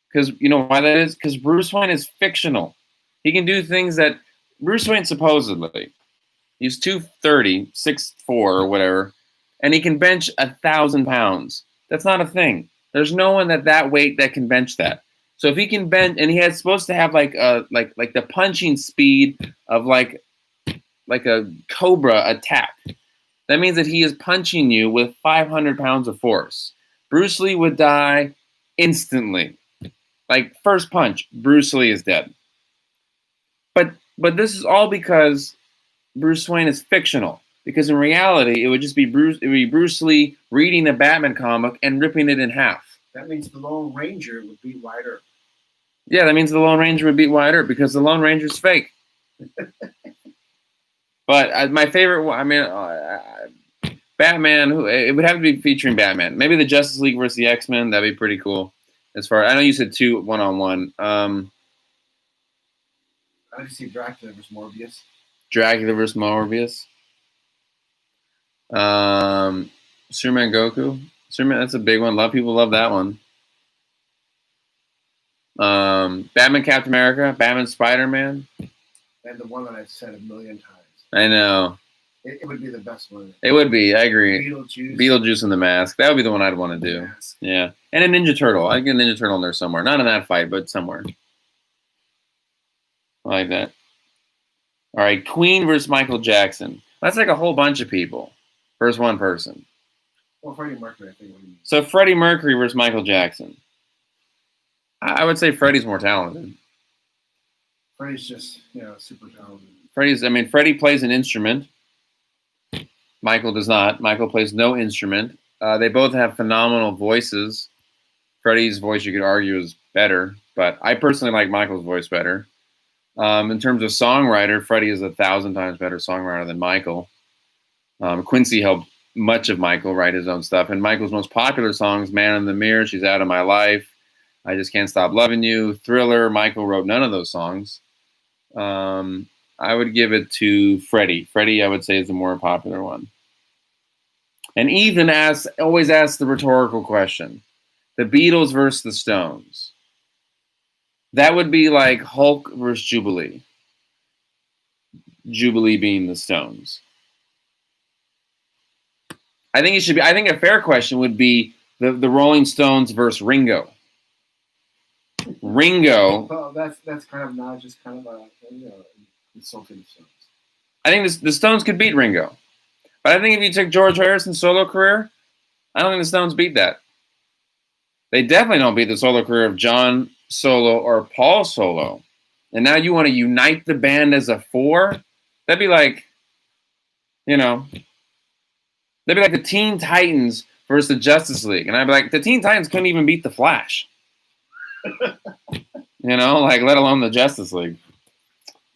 Because you know why that is? Because Bruce Wayne is fictional. He can do things that Bruce Wayne supposedly, he's 230, 6'4", or whatever, and he can bench 1,000 pounds. That's not a thing. There's no one that weight that can bench that. So if he can bench, and he is supposed to have like the punching speed of like a cobra attack. That means that he is punching you with 500 pounds of force. Bruce Lee would die instantly. Like first punch, Bruce Lee is dead. But this is all because Bruce Wayne is fictional. Because in reality, it would just be Bruce Lee reading the Batman comic and ripping it in half. That means the Lone Ranger would beat Ryder. Yeah, that means the Lone Ranger would beat Ryder because the Lone Ranger's fake. But my favorite one, Batman. It would have to be featuring Batman. Maybe the Justice League versus the X-Men. That'd be pretty cool. As far I know, you said 2 1-on-1. I just see Dracula versus Morbius. Dracula versus Morbius. Superman Goku. Superman, that's a big one. A lot of people love that one. Batman Captain America. Batman Spider-Man. And the one that I've said a million times. I know. It would be the best one. It would be. I agree. Beetlejuice. And the Mask. That would be the one I'd want to do. Mask. Yeah. And a Ninja Turtle. I'd get a Ninja Turtle in there somewhere. Not in that fight, but somewhere. I like that. All right. Queen versus Michael Jackson. That's like a whole bunch of people versus one person. Well, Freddie Mercury, I think. So Freddie Mercury versus Michael Jackson. I would say Freddie's more talented. Freddie's just, super talented. Freddie plays an instrument. Michael does not. Michael plays no instrument. They both have phenomenal voices. Freddie's voice, you could argue, is better, but I personally like Michael's voice better. In terms of songwriter, Freddie is 1,000 times better songwriter than Michael. Quincy helped much of Michael write his own stuff, and Michael's most popular songs, "Man in the Mirror," "She's Out of My Life," "I Just Can't Stop Loving You," "Thriller." Michael wrote none of those songs. I would give it to Freddie. Freddie, I would say, is the more popular one. And Ethan always asks the rhetorical question: the Beatles versus the Stones. That would be like Hulk versus Jubilee. Jubilee being the Stones. I think a fair question would be the Rolling Stones versus Ringo. Ringo. Well, that's kind of not just kind of insulting the Stones. I think the Stones could beat Ringo. But I think if you took George Harrison's solo career, I don't think the Stones beat that. They definitely don't beat the solo career of John Solo or Paul Solo. And now you want to unite the band as a 4? That'd be like, that'd be like the Teen Titans versus the Justice League. And I'd be like, the Teen Titans couldn't even beat the Flash. Let alone the Justice League.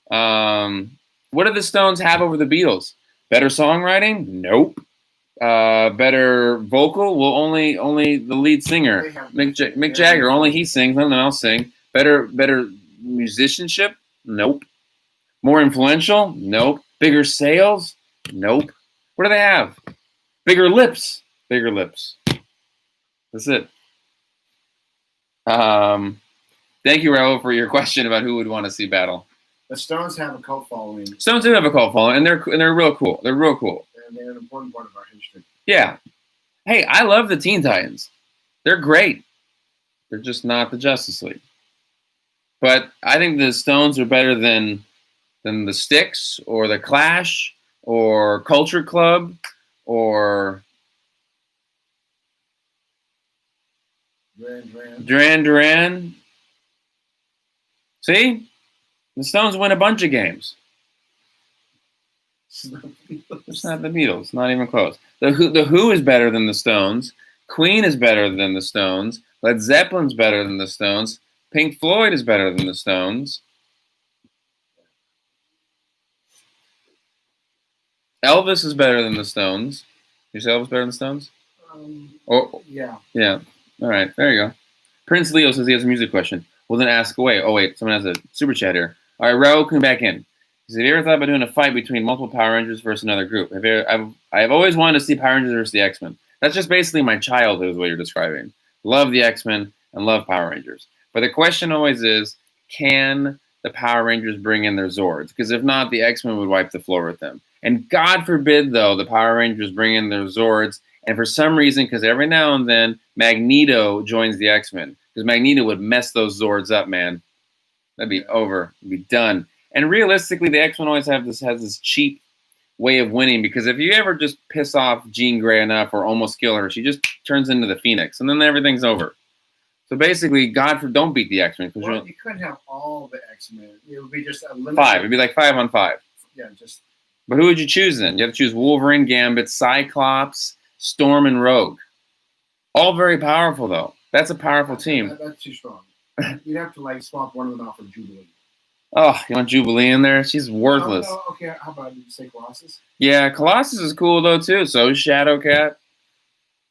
What do the Stones have over the Beatles? Better songwriting? Nope. Better vocal? Well, only the lead singer, Mick Jagger. Only he sings. None else sing. Better musicianship? Nope. More influential? Nope. Bigger sales? Nope. What do they have? Bigger lips. Bigger lips. That's it. Thank you, Raul, for your question about who would want to see battle. The Stones have a cult following. Stones do have a cult following, and they're real cool. They're real cool. And they're an important part of our history. Yeah. Hey, I love the Teen Titans. They're great. They're just not the Justice League. But I think the Stones are better than the Styx or the Clash or Culture Club or Duran Duran. See? The Stones win a bunch of games. It's not the Beatles. Not even close. The Who is better than the Stones. Queen is better than the Stones. Led Zeppelin's better than the Stones. Pink Floyd is better than the Stones. Elvis is better than the Stones. You say Elvis better than the Stones? Yeah. Yeah. All right. There you go. Prince Leo says he has a music question. Well, then ask away. Oh, wait. Someone has a super chat here. All right, Raul, come back in. He said, have you ever thought about doing a fight between multiple Power Rangers versus another group? I've always wanted to see Power Rangers versus the X-Men. That's just basically my childhood is what you're describing. Love the X-Men and love Power Rangers. But the question always is, can the Power Rangers bring in their Zords? Because if not, the X-Men would wipe the floor with them. And God forbid, though, the Power Rangers bring in their Zords. And for some reason, because every now and then, Magneto joins the X-Men. Because Magneto would mess those Zords up, man. That'd be over. It'd be done. And realistically, the X-Men always has this cheap way of winning, because if you ever just piss off Jean Grey enough or almost kill her, she just turns into the Phoenix, and then everything's over. So basically, don't beat the X-Men. Well, you couldn't have all the X-Men. It would be just a limited. 5. It'd be like 5 on 5. Yeah, just. But who would you choose then? You have to choose Wolverine, Gambit, Cyclops, Storm, and Rogue. All very powerful, though. That's a powerful team. That's too strong. You'd have to swap one of them out for Jubilee. Oh, you want Jubilee in there? She's worthless. No, okay, how about you say Colossus? Yeah, Colossus is cool though too. So is Shadowcat.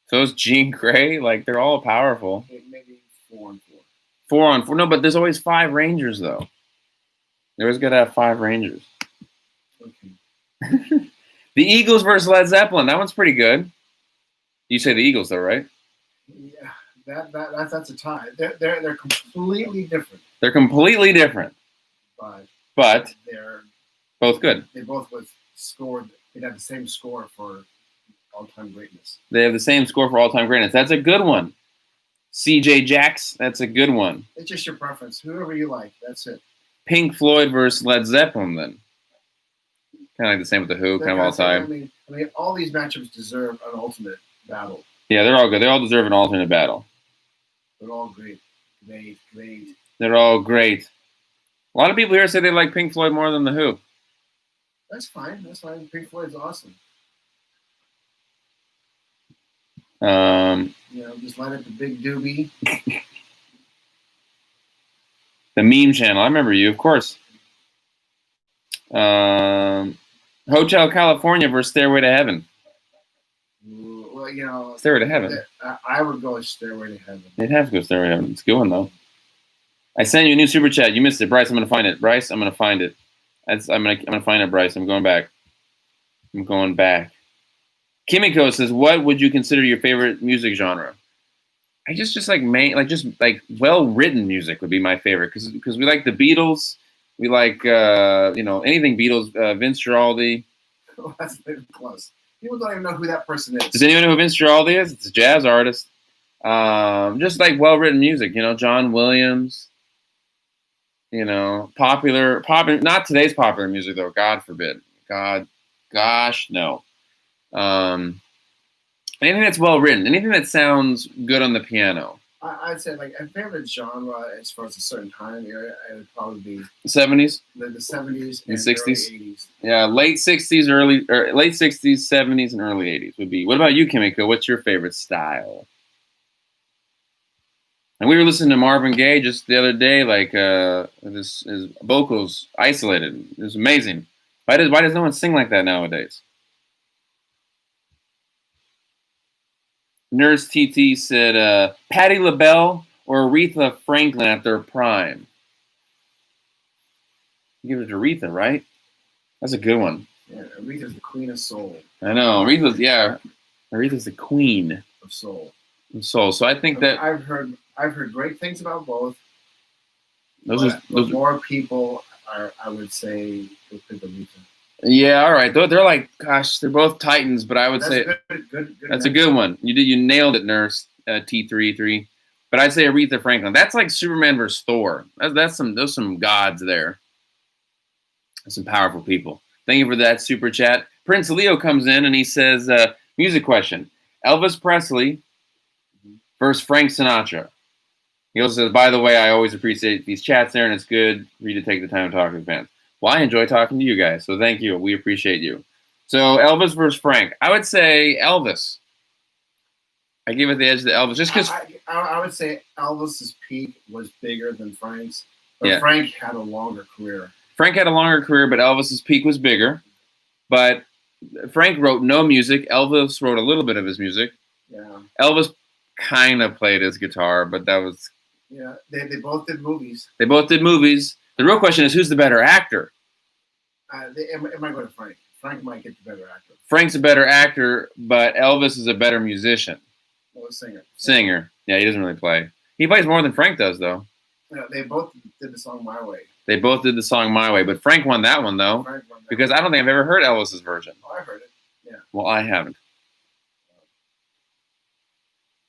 So is Jean Grey. Like they're all powerful. Okay, maybe 4 on 4. 4 on 4. No, but there's always 5 Rangers though. They always gotta have 5 Rangers. Okay. The Eagles versus Led Zeppelin. That one's pretty good. You say the Eagles though, right? Yeah, that's a tie. They're completely different. They're completely different, but they're both good. They both scored. They have the same score for all-time greatness. They have the same score for all-time greatness. That's a good one. C.J. Jax. That's a good one. It's just your preference. Whoever you like. That's it. Pink Floyd versus Led Zeppelin then. Kind of like the same with the Who, kind of all time. I mean, all these matchups deserve an ultimate battle. Yeah, they're all good. They all deserve an alternate battle. They're all great. Great. They're all great. A lot of people here say they like Pink Floyd more than the Who. That's fine. Pink Floyd's awesome. Just light up the big doobie. The meme channel. I remember you, of course. Hotel California versus Stairway to Heaven. Well, Stairway to Heaven. I would go Stairway to Heaven. They'd have to go Stairway to Heaven. It's a good one, though. I sent you a new super chat. You missed it, Bryce. I'm gonna find it. Bryce, I'm gonna find it. I'm gonna find it, Bryce. I'm going back. Kimiko says, "What would you consider your favorite music genre?" I just like well written music would be my favorite because we like the Beatles. We like anything Beatles. Vince Guaraldi. Oh, that's close. People don't even know who that person is. Does anyone know who Vince Guaraldi is? It's a jazz artist. Just like well written music. John Williams. Popular, not today's popular music though. God forbid. Gosh, no. Anything that's well written, anything that sounds good on the piano. I'd say like a favorite genre as far as a certain time area, it would probably be 70s, the 70s and 60s, early 80s. Yeah, late 60s, late 60s, 70s, and early 80s would be. What about you, Kimiko? What's your favorite style? And we were listening to Marvin Gaye just the other day, like his vocals isolated. It was amazing. Why does no one sing like that nowadays? Nurse TT said, Patti LaBelle or Aretha Franklin at their prime. You give it to Aretha, right? That's a good one. Yeah, Aretha's the queen of soul. I know. Aretha's the queen of soul. So I think that I've heard great things about both. Those more people I would say would pick Aretha. Yeah, all right. They're like, gosh, they're both Titans, but I would say good that's a good one. You nailed it, Nurse T33. But I'd say Aretha Franklin. That's like Superman versus Thor. There's some gods there. There's some powerful people. Thank you for that super chat. Prince Leo comes in and he says, music question: Elvis Presley versus Frank Sinatra. He also says, by the way, I always appreciate these chats there, and it's good for you to take the time to talk to the fans. Well, I enjoy talking to you guys, so thank you. We appreciate you. So Elvis versus Frank. I would say Elvis. I give it the edge to Elvis, just because I would say Elvis's peak was bigger than Frank's, but yeah. Frank had a longer career. Frank had a longer career, but Elvis's peak was bigger. But Frank wrote no music. Elvis wrote a little bit of his music. Yeah. Elvis kind of played his guitar, but that was... Yeah, they both did movies. They both did movies. The real question is, who's the better actor? It might go to Frank. Frank might get the better actor. Frank's a better actor, but Elvis is a better musician. Well, singer. Singer. Yeah, he doesn't really play. He plays more than Frank does, though. Yeah, they both did the song My Way. They both did the song My Way, but Frank won that one, though, because I don't think I've ever heard Elvis's version. Oh, I heard it. Yeah. Well, I haven't.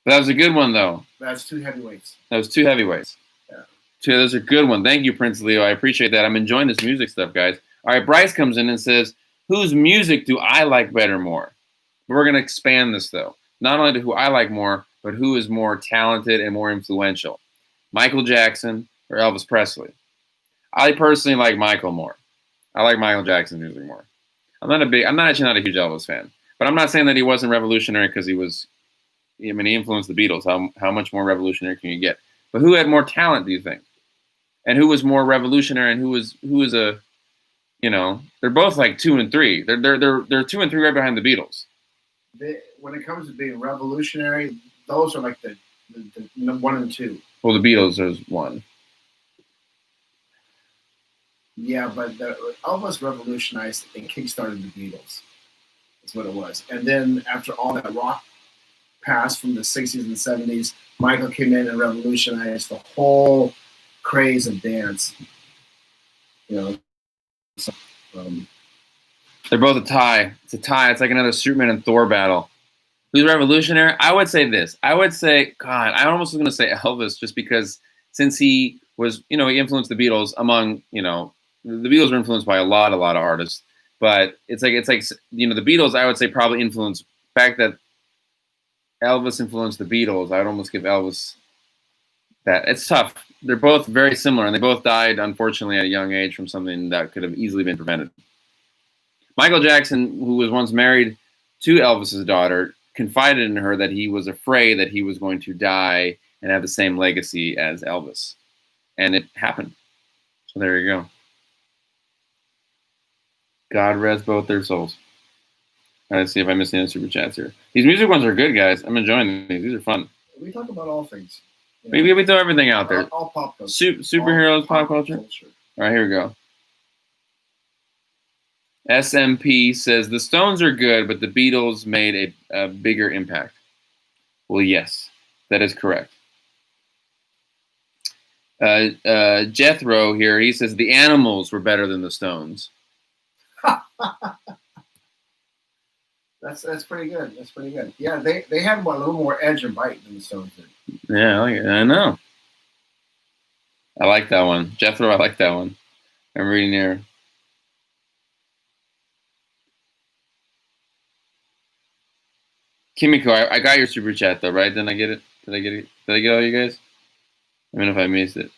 But that was a good one, though. That's two heavyweights. That was two heavyweights. Yeah. Those are good one. Thank you, Prince Leo. I appreciate that. I'm enjoying this music stuff, guys. All right, Bryce comes in and says, whose music do I like better more? We're going to expand this, though. Not only to who I like more, but who is more talented and more influential. Michael Jackson or Elvis Presley? I personally like Michael more. I like Michael Jackson's music more. I'm actually not a huge Elvis fan. But I'm not saying that he wasn't revolutionary because he influenced the Beatles. How much more revolutionary can you get? But who had more talent, do you think? and who was more revolutionary, and who was a, you know, they're both like 2 and 3. They're 2 and 3 right behind the Beatles. When it comes to being revolutionary, those are like the 1 and 2. Well, the Beatles is 1. Yeah, but Elvis revolutionized and kickstarted the Beatles. That's what it was. And then after all that rock passed from the 60s and 70s, Michael came in and revolutionized the whole craze of dance. You know, so, they're both a tie. It's a tie. It's like another Superman and Thor battle. Who's revolutionary? I would say this. I would say, God, I almost was going to say Elvis, just because since he was, you know, he influenced the Beatles among, you know, the Beatles were influenced by a lot of artists. But it's like, you know, the Beatles, I would say, probably influenced the fact that Elvis influenced the Beatles. I would almost give Elvis that. It's tough. They're both very similar, and they both died, unfortunately, at a young age from something that could have easily been prevented. Michael Jackson, who was once married to Elvis's daughter, confided in her that he was afraid that he was going to die and have the same legacy as Elvis. And it happened. So there you go. God rest both their souls. Let's see if I missed any super chats here. These music ones are good, guys. I'm enjoying these. These are fun. We talk about all things. We throw everything out there. All pop culture. Superheroes, pop culture. All right, here we go. SMP says, the Stones are good, but the Beatles made a bigger impact. Well, yes, that is correct. Jethro here, he says, the Animals were better than the Stones. That's pretty good. That's pretty good. Yeah, they had a little more edge and bite than the Stones did. Yeah, I know. I like that one. Jethro, I like that one. I'm reading here. Kimiko, I got your super chat though, right? Didn't I get it? Did I get it? Did I get all you guys? I mean, if I missed it.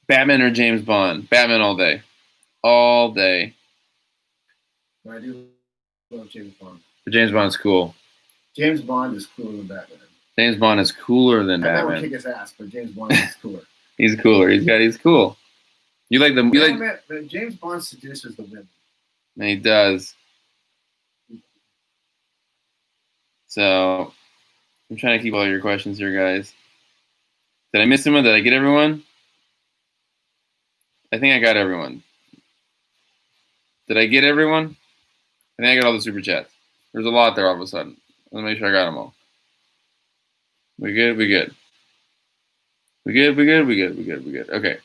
Batman or James Bond? Batman all day. All day. I do love James Bond. But James Bond's cool. James Bond is cooler than Batman. James Bond is cooler than Batman. Batman would kick his ass, but James Bond is cooler. He's cooler. He's cool. You like them? James Bond seduces the women. He does. So, I'm trying to keep all your questions here, guys. Did I miss someone? Did I get everyone? I think I got everyone. Did I get everyone? I think I got all the super chats. There's a lot there all of a sudden. Let me make sure I got them all. We good? We good. We good? We good? We good? We good? We good? Okay.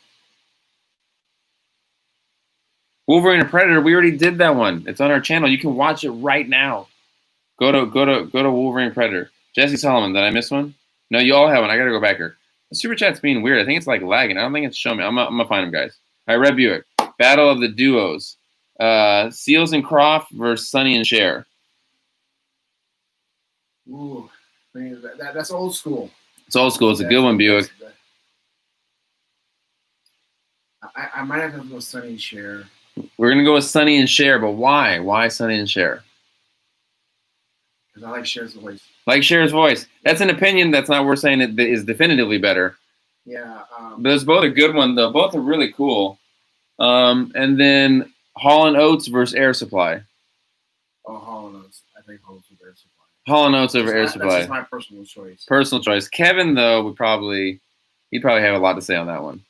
Wolverine and Predator, we already did that one. It's on our channel. You can watch it right now. Go to Wolverine and Predator. Jesse Solomon, did I miss one? No, you all have one. I gotta go back here. The super chat's being weird. I think it's like lagging. I don't think it's showing me. I'm gonna find them, guys. All right, Red Buick. Battle of the Duos. Seals and Croft versus Sonny and Cher. Ooh, man, that's old school. It's old school. It's a good one, Buick. I might have to go Sonny and Cher. We're gonna go with Sonny and Cher, but why? Why Sonny and Cher? Because I like Cher's voice. Like Cher's voice. That's an opinion. That's not worth saying it is definitively better. Yeah. But there's both a good one though. Both are really cool. And then Hall & Oates versus Air Supply. Oh, Hall & Oates. I think Hall & Oates over Air Supply. Hall & Oates over Air Supply. That's just my personal choice. Personal choice. Kevin though he'd probably have a lot to say on that one.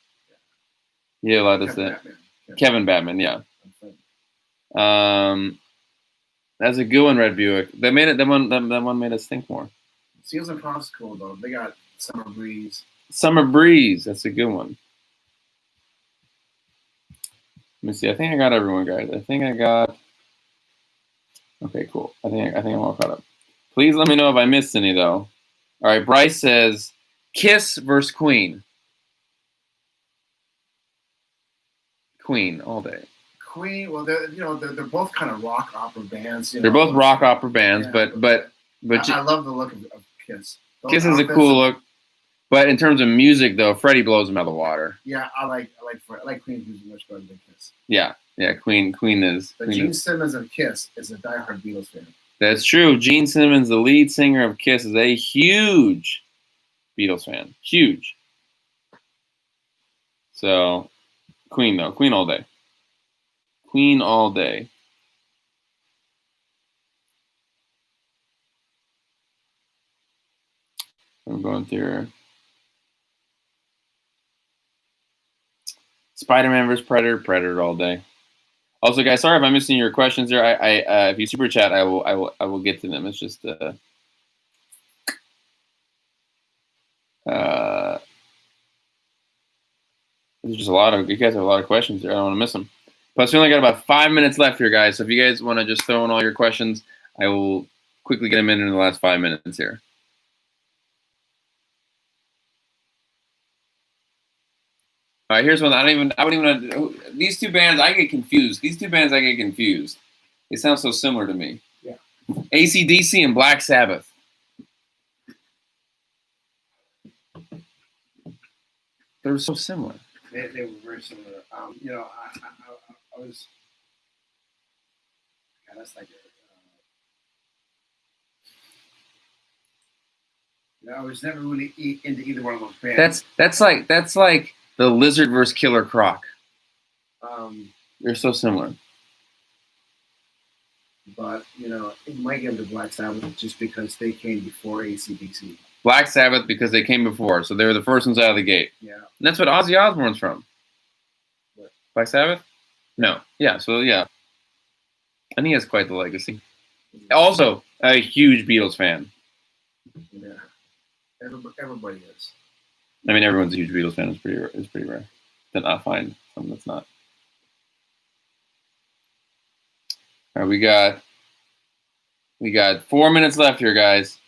Yeah, a lot to say. Kevin Batman, yeah. That's a good one, Red Buick. That one made us think more. Seals and Cross is cool though. They got Summer Breeze. Summer Breeze, that's a good one. Let me see. I think I got everyone, guys. I think I got. Okay, cool. I think I'm all caught up. Please let me know if I missed any though. All right, Bryce says Kiss versus Queen. Queen all day. Queen, well, they're both kind of rock opera bands. They're both rock opera bands, yeah, but I love the look of Kiss. Kiss is a cool look, but in terms of music, though, Freddie blows them out of the water. Yeah, I like Queen's music much better than Kiss. Yeah, Queen is. But Gene Simmons of Kiss is a diehard Beatles fan. That's true. Gene Simmons, the lead singer of Kiss, is a huge Beatles fan. Huge. So, Queen, though. Queen all day. Queen all day. I'm going through Spider-Man vs. Predator. Predator all day. Also, guys, sorry if I'm missing your questions there. If you super chat, I will get to them. It's just there's just you guys have a lot of questions there. I don't want to miss them. Plus, we only got about 5 minutes left here, guys. So if you guys want to just throw in all your questions, I will quickly get them in the last 5 minutes here. All right, here's one. I wouldn't even know. These two bands, I get confused. They sound so similar to me. Yeah. AC/DC and Black Sabbath. They were so similar. They were very similar. You know, I was. God, that's like. I was never really into either one of those bands. That's like the Lizard versus Killer Croc. They're so similar. But you know, it might get into Black Sabbath just because they came before AC/DC. Black Sabbath because they came before, so they were the first ones out of the gate. Yeah. And that's what Ozzy Osbourne's from. What? Black Sabbath? No. Yeah, so yeah. And he has quite the legacy. Also, a huge Beatles fan. Yeah. Everybody is. I mean, everyone's a huge Beatles fan. It's pretty rare. Then I find someone that's not. All right, we got 4 minutes left here, guys.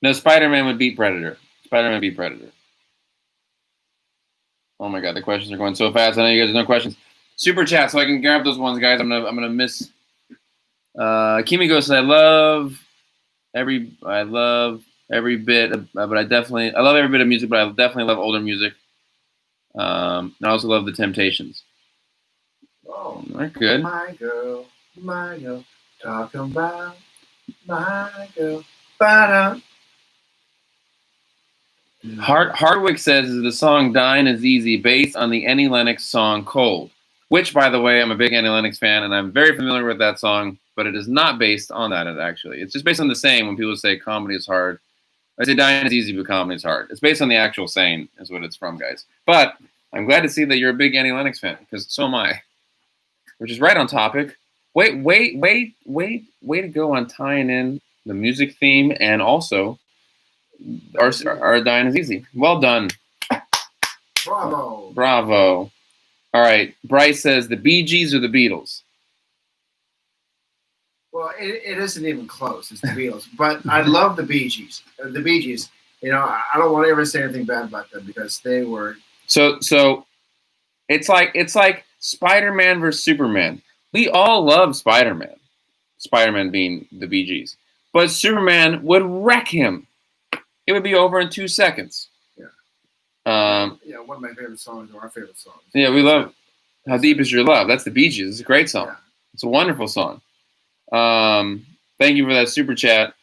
No, Spider-Man would beat Predator. Spider-Man beat Predator. Oh my God, the questions are going so fast. I know you guys have no questions. Super chat, so I can grab those ones, guys. I'm gonna miss. Kimiko says, I love every bit, but I love every bit of music, but I definitely love older music. I also love the Temptations. Oh, they're good. My girl, talking about my girl. Ba-da. Hardwick says, is the song Dying is Easy based on the Annie Lennox song Cold? Which, by the way, I'm a big Annie Lennox fan, and I'm very familiar with that song, but it is not based on that, actually. It's just based on the saying when people say comedy is hard. I say dying is easy, but comedy is hard. It's based on the actual saying is what it's from, guys. But I'm glad to see that you're a big Annie Lennox fan, because so am I. Which is right on topic. Way to go on tying in the music theme and also our dying is easy. Well done. Bravo. All right. Bryce says the Bee Gees or the Beatles? Well, it isn't even close. It's the Beatles. But I love the Bee Gees. The Bee Gees. You know, I don't want to ever say anything bad about them because they were. So it's like Spider-Man versus Superman. We all love Spider-Man. Spider-Man being the Bee Gees. But Superman would wreck him. It would be over in 2 seconds. Yeah, one of my favorite songs, or our favorite songs. Yeah, we love How Deep Is Your Love. That's the Bee Gees. It's a great song. Yeah. It's a wonderful song. Thank you for that super chat.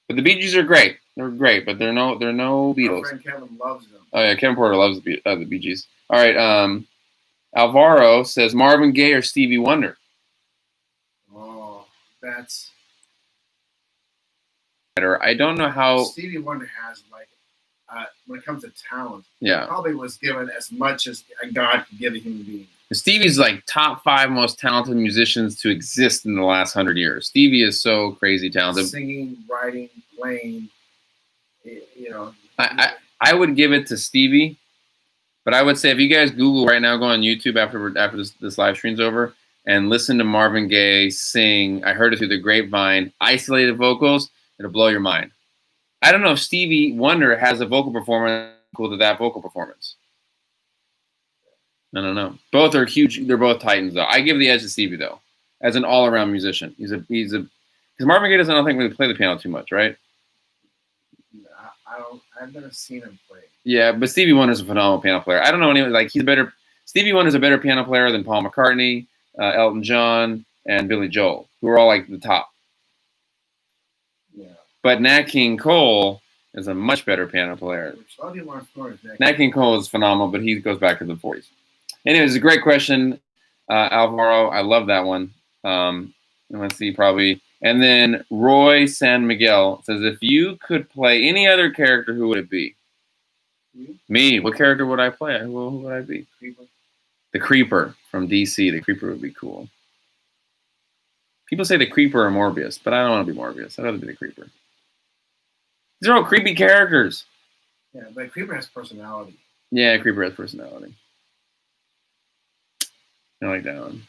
But the Bee Gees are great. They're great, but they're no Beatles. My friend Kevin loves them. Oh yeah, Kevin Porter loves the Bee Gees. All right. Alvaro says Marvin Gaye or Stevie Wonder. Oh, that's. I don't know how Stevie Wonder has when it comes to talent. Yeah. Probably was given as much as God could give a human being. Stevie's like top 5 most talented musicians to exist in the last 100 years. Stevie is so crazy talented. Singing, writing, playing. You know. I would give it to Stevie, but I would say if you guys Google right now, go on YouTube after this live stream's over, and listen to Marvin Gaye sing I Heard It Through the Grapevine, isolated vocals, it'll blow your mind. I don't know if Stevie Wonder has a vocal performance equal to that vocal performance. I don't know. Both are huge. They're both titans, though. I give the edge to Stevie, though, as an all-around musician. Because Marvin Gaye doesn't, I don't think, really play the piano too much, right? I've never seen him play. Yeah, but Stevie Wonder's a phenomenal piano player. I don't know anyone like Stevie Wonder's a better piano player than Paul McCartney, Elton John, and Billy Joel. who are all like the top. Yeah. But Nat King Cole is a much better piano player. Which a lot of people aren't familiar with Nat King Cole is phenomenal, but he goes back to the 40s. Anyways, it's a great question, Alvaro. I love that one. Let's see, probably. And then Roy San Miguel says, if you could play any other character, who would it be? Me. What character would I play? Who would I be? Creeper. The Creeper from DC. The Creeper would be cool. People say the Creeper or Morbius, but I don't want to be Morbius. I'd rather be the Creeper. These are all creepy characters. Yeah, but Creeper has personality. Yeah, Creeper has personality. I like that one.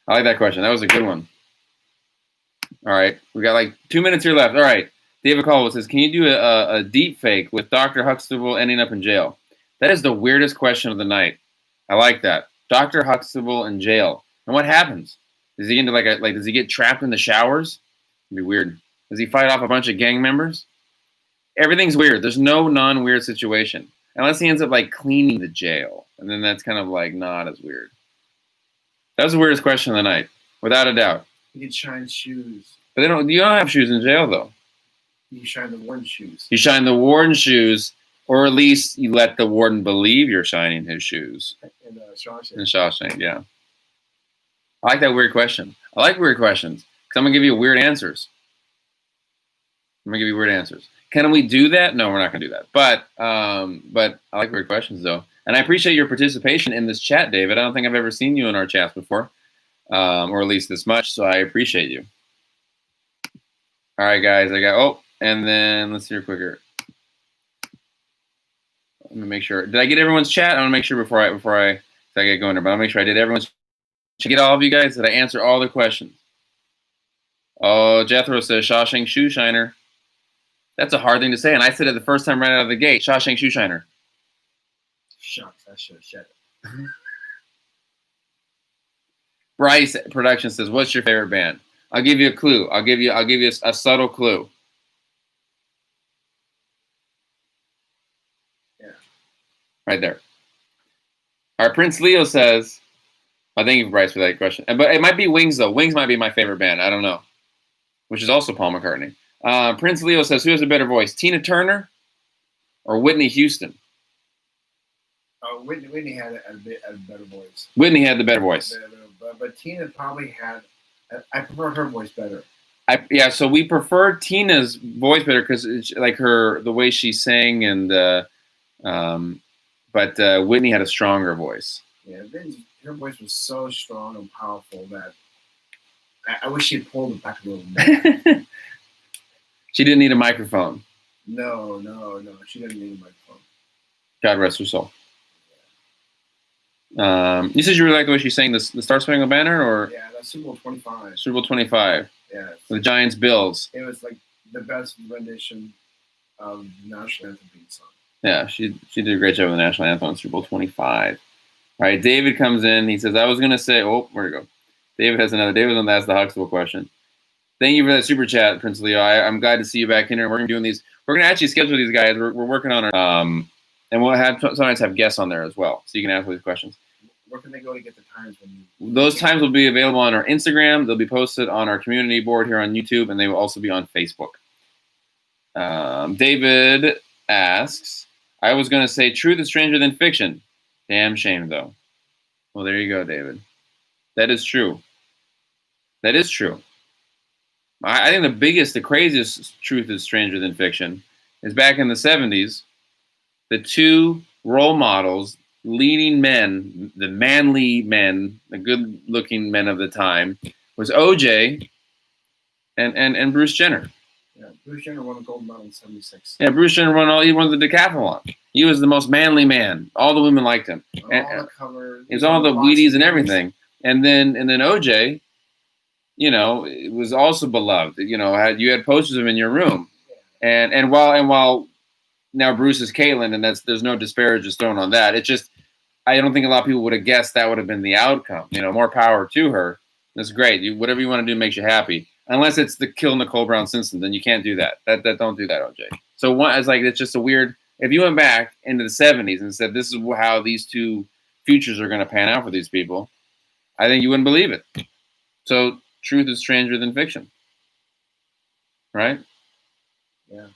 I like that question. That was a good one. All right. We got like 2 minutes here left. All right. David Caldwell says, can you do a deep fake with Dr. Huxtable ending up in jail? That is the weirdest question of the night. I like that. Dr. Huxtable in jail. And what happens? Does he into does he get trapped in the showers? It'd be weird. Does he fight off a bunch of gang members? Everything's weird. There's no non-weird situation. Unless he ends up like cleaning the jail. And then that's kind of like not as weird. That was the weirdest question of the night, without a doubt. You can shine shoes. But you don't have shoes in jail though. You shine the warden shoes. You shine the warden shoes, or at least you let the warden believe you're shining his shoes. In Shawshank. In Shawshank, yeah. I like that weird question. I like weird questions because I'm gonna give you weird answers. Can we do that? No, we're not gonna do that. But I like weird questions though, and I appreciate your participation in this chat, David. I don't think I've ever seen you in our chats before, or at least this much. So I appreciate you. All right, guys. And then let's see here quicker. Let me make sure. Did I get everyone's chat? I want to make sure before I get going there. But I'll make sure I did everyone's. Did I get all of you guys? Did I answer all the questions? Oh, Jethro says Shawshank Shoe Shiner. That's a hard thing to say, and I said it the first time right out of the gate. Shawshank Shoe Shiner. Shucks, I should have said it. Bryce Production says, "What's your favorite band?" I'll give you a clue. I'll give you a subtle clue. Yeah. Right there. Our Prince Leo says, I thank you, Bryce, for that question. But it might be Wings, though. Wings might be my favorite band. I don't know. Which is also Paul McCartney. Prince Leo says, who has a better voice, Tina Turner or Whitney Houston? Whitney had a better voice. Whitney had the better voice. But Tina probably had. I prefer her voice better. So we prefer Tina's voice better because it's like the way she sang, and but Whitney had a stronger voice. Yeah, her voice was so strong and powerful that I wish she had pulled it back a little more. She didn't need a microphone. No, she didn't need a microphone. God rest her soul. You said you really liked the way she sang the Star Spangled Banner, or yeah, that's Super Bowl 25. Super Bowl 25. Yeah, the Giants Bills. It was like the best rendition of the national anthem being sung. Yeah, she did a great job with the national anthem on Super Bowl 25. All right, David comes in. He says, "I was gonna say, where'd it go?" David has another. David on that's the Huxtable question. Thank you for that super chat, Prince Leo. I'm glad to see you back in here. We're gonna be doing these. We're gonna actually schedule these guys. We're working on our and we'll sometimes have guests on there as well, so you can ask these questions. Where can they go to get the times when Those times will be available on our Instagram. They'll be posted on our community board here on YouTube, and they will also be on Facebook. David asks, I was going to say truth is stranger than fiction. Damn shame, though. Well, there you go, David. That is true. That is true. I think the craziest truth is stranger than fiction is back in the 70s, the two role models, leading men, the manly men, the good-looking men of the time, was OJ and Bruce Jenner. Yeah, Bruce Jenner won a gold medal in '76. Yeah, Bruce Jenner he won the decathlon. He was the most manly man. All the women liked him. All the covers. It was all the Wheaties and everything. And then OJ, it was also beloved. You had posters of him in your room. Yeah. And while now Bruce is Caitlyn, and there's no disparages thrown on that. It just, I don't think a lot of people would have guessed that would have been the outcome. More power to her. That's great. Whatever you want to do makes you happy. Unless it's the kill Nicole Brown Simpson, then you can't do that. That don't do that, OJ. So it's just a weird. If you went back into the 70s and said this is how these two futures are going to pan out for these people, I think you wouldn't believe it. So truth is stranger than fiction. Right? Yeah.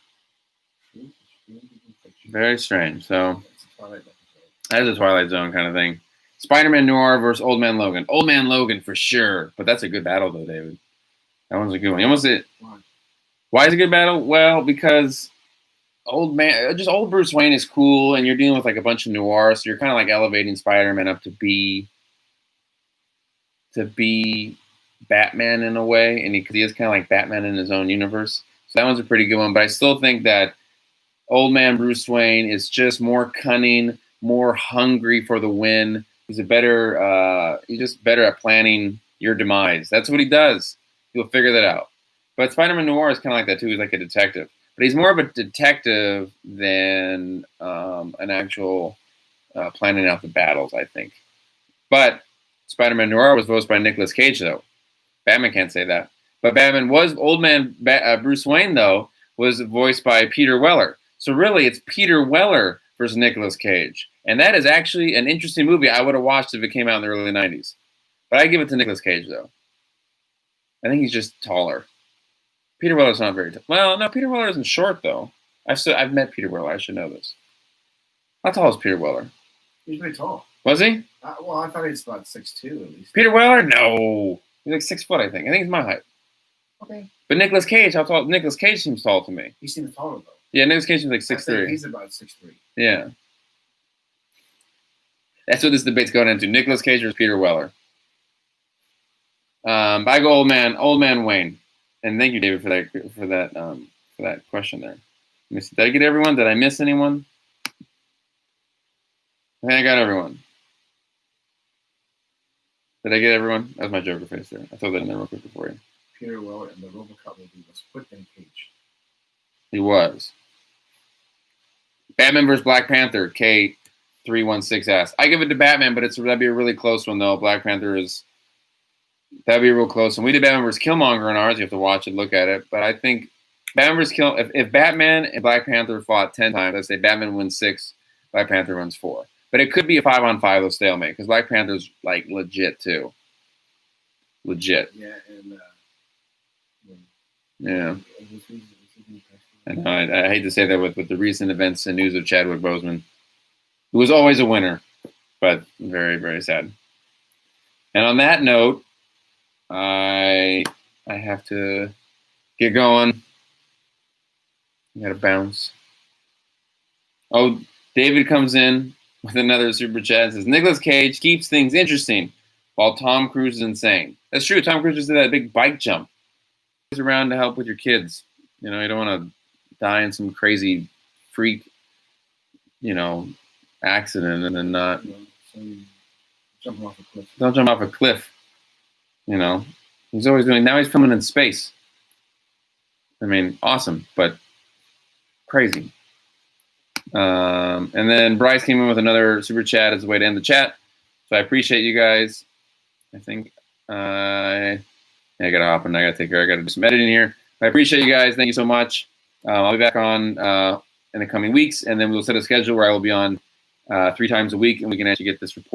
Very strange. So It's a Twilight episode. that's a Twilight Zone kind of thing. Spider-Man Noir versus Old Man Logan. Old Man Logan for sure. But that's a good battle though, David. That one's a good one. You almost did. Why is it a good battle? Well, because old Bruce Wayne is cool, and you're dealing with like a bunch of noir, so you're kind of like elevating Spider-Man up to be Batman in a way, and because he is kind of like Batman in his own universe. So that one's a pretty good one. But I still think that Old Man Bruce Wayne is just more cunning, more hungry for the win. He's just better at planning your demise. That's what he does. He'll figure that out. But Spider-Man Noir is kind of like that too. He's like a detective. But he's more of a detective than an actual planning out the battles, I think. But Spider-Man Noir was voiced by Nicolas Cage, though. Batman can't say that. But Bruce Wayne, though, was voiced by Peter Weller. So really, it's Peter Weller versus Nicolas Cage. And that is actually an interesting movie I would have watched if it came out in the early 90s. But I give it to Nicolas Cage, though. I think he's just taller. Peter Weller's not very tall. Well, no, Peter Weller isn't short, though. I've met Peter Weller. I should know this. How tall is Peter Weller? He's pretty tall. Was he? Well, I thought he was about 6'2" at least. Peter Weller? No. He's like 6 foot, I think. I think he's my height. Okay. But Nicolas Cage, how tall? Nicolas Cage seems tall to me. He seems taller, though. Yeah, Nicolas Cage seems like 6'3". He's about 6'3". Yeah. That's what this debate's going into. Nicolas Cage versus Peter Weller. I go Old Man Wayne. And thank you, David, for that question there. Let me see. Did I get everyone? Did I miss anyone? I think I got everyone. Did I get everyone? That was my Joker face there. I throw that in there real quick for you. Peter Weller in the RoboCop movie was put in a cage. He was. Batman vs. Black Panther, K316 asks. I give it to Batman, but that'd be a really close one, though. Black Panther that'd be real close. And we did Batman vs. Killmonger in ours. You have to watch it, look at it. But I think Batman vs. if Batman and Black Panther fought 10 times, I'd say Batman wins 6, Black Panther wins 4. But it could be a 5-on-5 of stalemate because Black Panther's like legit too. Legit. Yeah, and yeah. I know. I hate to say that with the recent events and news of Chadwick Boseman, who was always a winner, but very, very sad. And on that note, I have to get going. I gotta bounce. Oh, David comes in with another super chat and says, Nicolas Cage keeps things interesting while Tom Cruise is insane. That's true. Tom Cruise just did that big bike jump. He's around to help with your kids. You know, you don't want to die in some crazy freak, accident and then not. Jumping off a cliff. Don't jump off a cliff. He's always doing. Now he's filming in space. I mean, awesome, but crazy. And then Bryce came in with another super chat as a way to end the chat. So I appreciate you guys. I think I gotta hop in. I gotta take care. I gotta do some editing here. I appreciate you guys. Thank you so much. I'll be back on in the coming weeks, and then we'll set a schedule where I will be on 3 times a week, and we can actually get this report